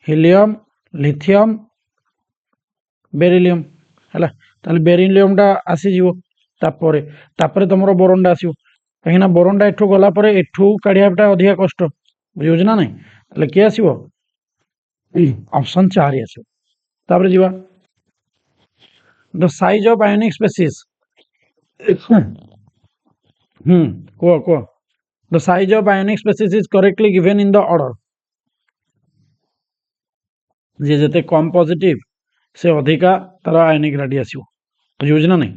S1: हीलियम लिथियम बेरिलियम हला ताले बेरिलियम टा आसी जीवो तापरे तापरे तमरो बोरोन टा आसीओ कहिना बोरोन टा एठू गला परे एठू काढियाटा अधिका कष्ट बुझियो ना नहीं ताले के आसीओ ऑप्शन 4 आसीओ तापरे जीवा the size of ionic species को the size of ionic species is correctly given in the order जे जते कम पॉजिटिव से अधिका तार आयोनिक रेडियस बुझे ना नहीं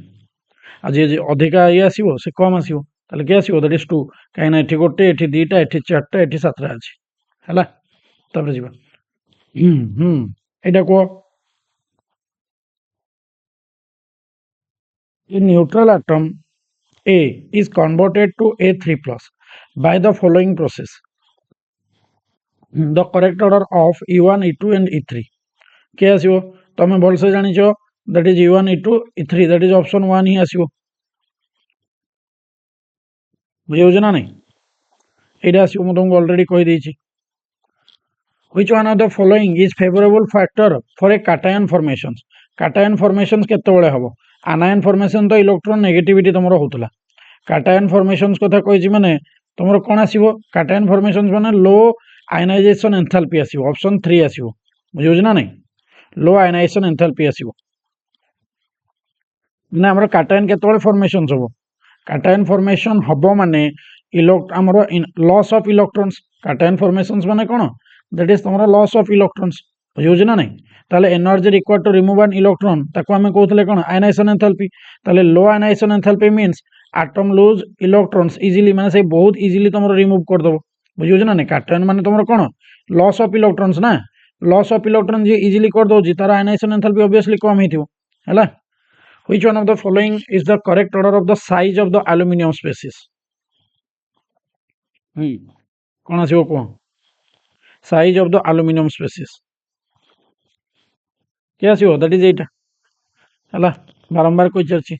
S1: आज जे अधिका ये आसो से कम आसो ताले के आसो दैट इज 2 कहीं एठी गोटे एठी दीटा एठी चारटा एठी सातटा अछि हला तापर जीवा एटा को a neutral atom A is converted to A3 plus by the following process. The correct order of E1 E2 and E3 के आसीबो तमे भल से जानि छो that is E1 E2 E3 that is option 1 ही आसीबो बुझियो ना नहीं एटा आसीबो म तुमको ऑलरेडी कहि दै छी which one of the following is favorable factor for a cation formations cation formations केते बळे हबो आनायन फॉर्मेशन तो इलेक्ट्रॉन नेगेटिविटी तुमरो होतला कैटायन फॉर्मेशंस कथा कहिछि माने तुमरो कोन आसीबो कैटायन फॉर्मेशंस माने लो आयनाइजेशन एंथैल्पी आसीबो ऑप्शन 3 आसीबो बुझियो ना नहीं लो आयनाइजेशन एंथैल्पी आसीबो ना हमर कैटायन केतबळे फॉर्मेशंस हबो काटायन फॉर्मेशन हबो माने आमर loss of electrons cation formations माने कोन दैट इज तमरो लॉस ऑफ इलेक्ट्रॉन्स बुझियो ना नहीं ताले energy required to remove an electron ताको हमें कहतले कोन आयनाइजेशन एंथैल्पी ताले low ionisation enthalpy means atom lose electrons easily माने से बहुत इजीली तमरो रिमूव कर दबो बुझियो ना नहीं काटायन माने तमरो कोन लॉस ऑफ इलेक्ट्रॉन्स ना लॉस ऑफ इलेक्ट्रॉन जे इजीली कर दो जी तार आयनाइजेशन एंथैल्पी ऑब्वियसली कम हेथियो हैला which one of the following is the correct order of the size of the aluminium species कौन आसो कह size of the aluminium species क्या आसो दैट इज एटा हैला बारंबार कोई चर्ची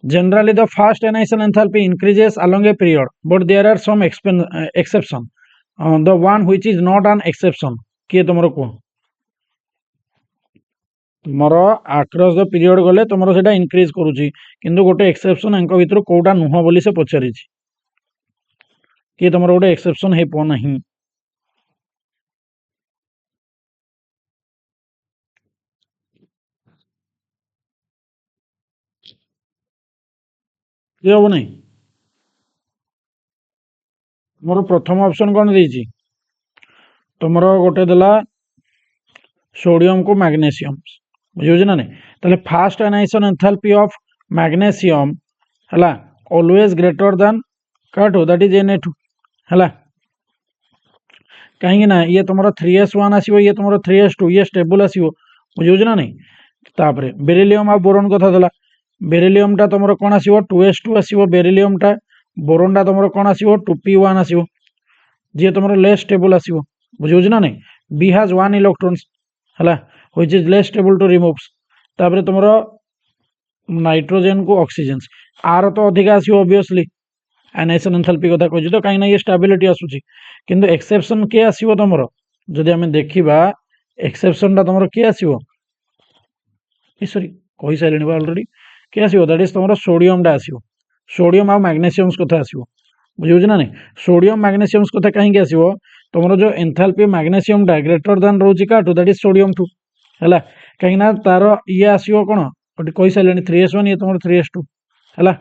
S1: generally the fast annihilation enthalpy increases along a period but there are some exception the one which is not an exception किए तुमरो को तुमरो across the period गले तुमरो सेटा increase करूची किंतु गोटे exception एंको भितर कोटा नुह बोली से पचारि किए तुमरो गोटे exception हे पो नहीं किए हबो नहीं मोर प्रथम ऑप्शन कौन देछि तुमरो गोटे देला सोडियम को मैग्नीशियम बुझे ना नहीं ताले फास्ट एनाइजेशन एंथैल्पी ऑफ मैग्नीशियम हला ऑलवेज ग्रेटर देन काटो दैट इज Na2 हला कहीं ना ये तुमरो 3s1 आसीबो ये तुमरो 3s2 ये स्टेबल आसीबो बुझे ना नहीं तापरे बेरिलियम आ बोरॉन कथा देला बेरिलियम टा तुमरो कोन आसीबो 2s2 आसीबो बेरिलियम टा बोरॉन टा तुमरो कोन आसीबो 2p1 आसीबो जे तुमरो लेस स्टेबल आसीबो बुझे ना नहीं B has 1 electrons हला which is less stable to removes तापरे तुमरो नाइट्रोजन को ऑक्सीजन आर तो अधिक आसीबो ऑब्वियसली एनाइजेशन एंथैल्पी कथा कहछि तो काई ना ये स्टेबिलिटी आसुची किंतु एक्सेप्शन के आसीबो तुमरो जदि हमें देखिबा एक्सेप्शन टा तुमरो के आसीबो सॉरी कहि साइलेनी बा ऑलरेडी के आसीबो दैट इज तुमरो सोडियम टा आसीबो सोडियम आ मैग्नीशियम कथा आसीबो बुझियो ना नहीं सोडियम मैग्नीशियम कथा कहीं के आसीबो तुमरो जो एंथैल्पी मैग्नीशियम टा ग्रेटर देन रोची काटू दैट इज सोडियम 2 हैला कहीं ना तार ये आसीबो कोन ओटी कहि साइलेनी 3s1 ये तुमरो 3s2 हैला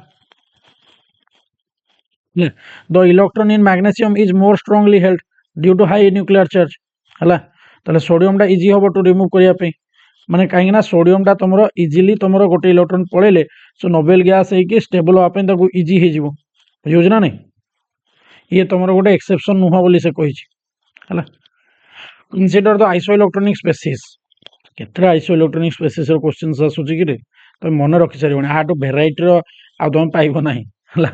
S1: the electron in magnesium is more strongly held due to high nuclear charge हैला ताले सोडियम टा इजी होबो टू रिमूव करिया पे माने कहीं ना सोडियम टा तुमरो इजीली तुमरो गोटे इलेक्ट्रॉन पळेले सो नोबेल गैस है कि स्टेबल होआ पे ताको इजी हे जिवो बुझियो ना नहीं ये तुमरो गोटे एक्सेप्शन नुह बोली से कहिछि हैला कंसीडर द आइसोइलेक्ट्रॉनिक स्पेसिस केतरा आइसोइलेक्ट्रॉनिक स्पेसिस रो क्वेश्चंस आसुची कि रे तो मन रखि सारिबोनी आ टू वेराइटी रो आ तुम पाइबो नाही हैला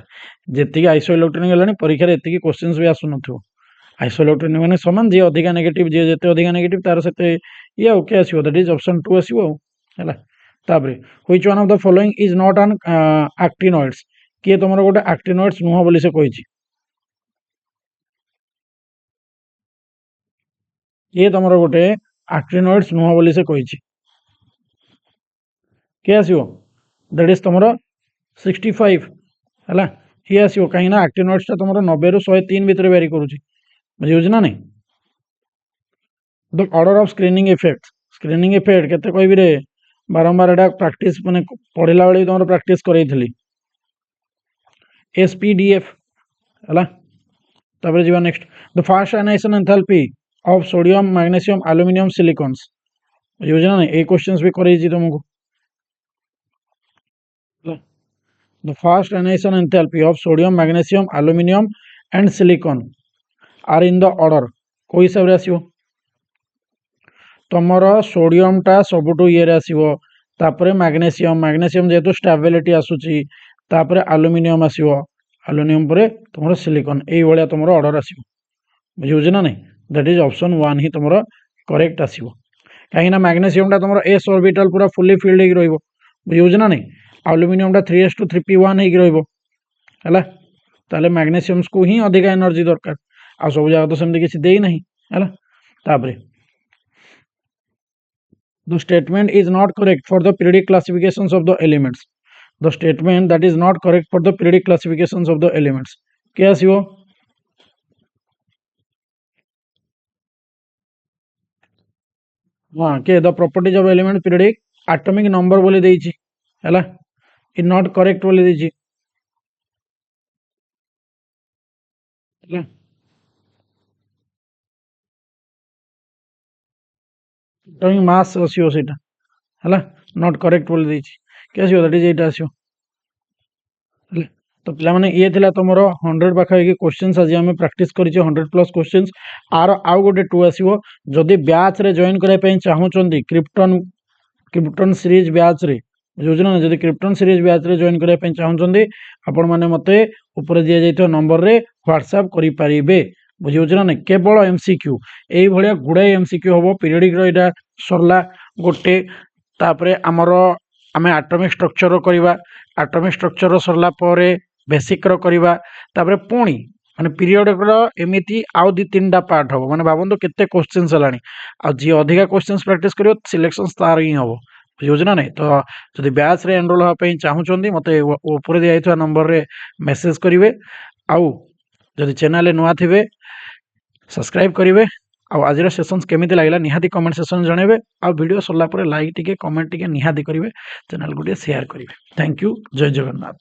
S1: जेतिकी आइसोइलेक्ट्रॉनिक हलानी परीक्षा रे एतिकी क्वेश्चंस भी आसु नथो आइसोइलेक्ट्रॉनिक माने समान जे अधिका नेगेटिव जे जेते अधिका नेगेटिव तार सेते ये ओके आसीबो दैट इज ऑप्शन 2 आसीबो हैला ताबरे which one of the following is not an actinoids के तुमरो गोटे एक्टिनॉइड्स नुह बोली से कहिछि ये तुमरो गोटे एक्टिनॉइड्स नुह बोली से कहिछि के आसीबो दैट इज तुमरो 65 हैला ये आसीबो कहीं ना एक्टिनॉइड्स ता तुमरो 90 रु 103 भीतर वेरी करूछि बुझियो ना नहीं the order of screening effect केते कहबी रे बारंबार एटा प्रैक्टिस माने पढिला बेले तुमरो प्रैक्टिस करैथली SPDF हैला तापर जीवा next the first ionisation enthalpy of sodium magnesium aluminium silicons बुझियो ना नहीं ए क्वेश्चंस भी करै छी तुमको the fast ionization enthalpy of sodium magnesium aluminum and silicon are in the order कोई हिसाब रे आसीबो तमरो सोडियम टा सबुटो ये रे आसीबो तापरे मैग्नीशियम जेतु स्टेबिलिटी आसुची तापरे एल्युमिनियम आसीबो एल्युमिनियम परे तमरो सिलिकॉन एई भलिया तमरो ऑर्डर आसीबो बुझियो ना नहीं दैट इज ऑप्शन 1 ही तमरो करेक्ट आसीबो काहे ना मैग्नीशियम टा तमरो s ऑर्बिटल पूरा फुली फिल्ड हे रहइबो बुझियो ना नहीं एल्युमिनियम टा 3s2 3p1 हे रहइबो हैला ताले मैग्नीशियम को ही अधिक एनर्जी दरकार आ सब जगह तो सेमति किछि देई नहीं हैला तापरे the statement is not correct for the periodic classifications of the elements the statement that is not correct for the periodic classifications of the elements क्या आसीबो हां के the properties of element periodic atomic number बोली देछि हैला इज नॉट करेक्ट बोली देछि ହେଲା ଆଟୋମିକ୍ ମାସ୍ ଆସିବ ସେଇଟା ହେଲା ନଟ୍ କରେକ୍ଟ ବୋଲି ଦେଇଛି କି ଆସିବ ଦ୍ୟାଟ୍ ଇଜ୍ ଏଇଟା ଆସିବ ହେଲା ତ ପିଲାମାନେ ଇଏ ଥିଲା ତମର 100 ପାଖାପାଖି କ୍ୱେଶ୍ଚିନ୍ସ ଆଜି ଆମେ ପ୍ରାକ୍ଟିସ୍ କରିଛେ 100+ କ୍ୱେଶ୍ଚିନ୍ସ ଆର ଆଉ ଗୋଟେ 2 ଆସିବ ଯଦି ବ୍ୟାଚ୍ ରେ ଜଏନ୍ କରିବା ପାଇଁ ଚାହୁଁଛନ୍ତି କ୍ରିପ୍ଟନ୍ ସିରିଜ୍ ବ୍ୟାଚ୍ ରେ ବୁଝୁଛନ୍ତି ନା ଯଦି କ୍ରିପ୍ଟନ୍ ସିରିଜ୍ ବ୍ୟାଚ୍ ରେ ଜଏନ୍ କରିବା ପାଇଁ ଚାହୁଁଛନ୍ତି ଆପଣମାନେ ମୋତେ ଉପରେ ଦିଆଯାଇଥିବା ନମ୍ବରରେ ହ୍ୱାଟ୍ସଆପ୍ କରିପାରିବେ ବୁଝିହେଉଛି ନା ନାଇଁ କେବଳ MCQ ଏଇଭଳିଆ ଗୁଡ଼ାଏ MCQ ହବ ପିରିୟଡ଼ିକ୍ ର ଏଇଟା ସରିଲା ଗୋଟେ ତାପରେ ଆମର ଆମେ ଆଟମିକ୍ ଷ୍ଟ୍ରକ୍ଚର କରିବା ଆଟମିକ୍ ଷ୍ଟ୍ରକ୍ଚର ସରିଲା ପରେ ବେସିକ୍ ର କରିବା ତାପରେ ପୁଣି ମାନେ ପିରିୟଡ଼ିକ୍ ର ଏମିତି ଆଉ 2-3ଟା ପାର୍ଟ ହବ ମାନେ ଭାବନ୍ତୁ କେତେ କ୍ୱେଶ୍ଚିନ୍ସ ହେଲାଣି ଆଉ ଯିଏ ଅଧିକା କ୍ୱେଶ୍ଚିନ୍ସ ପ୍ରାକ୍ଟିସ୍ କରିବ ସିଲେକ୍ସନ୍ସ ତାର ହିଁ ହବ ବୁଝିହେଉଛି ନା ନାଇଁ ତ ଯଦି ବ୍ୟାଚ୍ ରେ ଏନରୋଲ୍ ହେବା ପାଇଁ ଚାହୁଁଛନ୍ତି ମୋତେ ଉପରେ ଦିଆଯାଇଥିବା ନମ୍ବରରେ ମେସେଜ କରିବେ ଆଉ ଯଦି ଚ୍ୟାନେଲରେ ନୂଆ ଥିବେ ସବସ୍କ୍ରାଇବ୍ କରିବେ ଆଉ ଆଜିର ସେସନ୍ସ କେମିତି ଲାଗିଲା ନିହାତି କମେଣ୍ଟ ସେକ୍ସନ୍ ଜଣାଇବେ ଆଉ ଭିଡ଼ିଓ ସରିଲା ପରେ ଲାଇକ୍ ଟିକେ କମେଣ୍ଟ ଟିକେ ନିହାତି କରିବେ ଚ୍ୟାନେଲକୁ ଟିକେ ସେୟାର କରିବେ ଥ୍ୟାଙ୍କ ୟୁ ଜୟ ଜଗନ୍ନାଥ।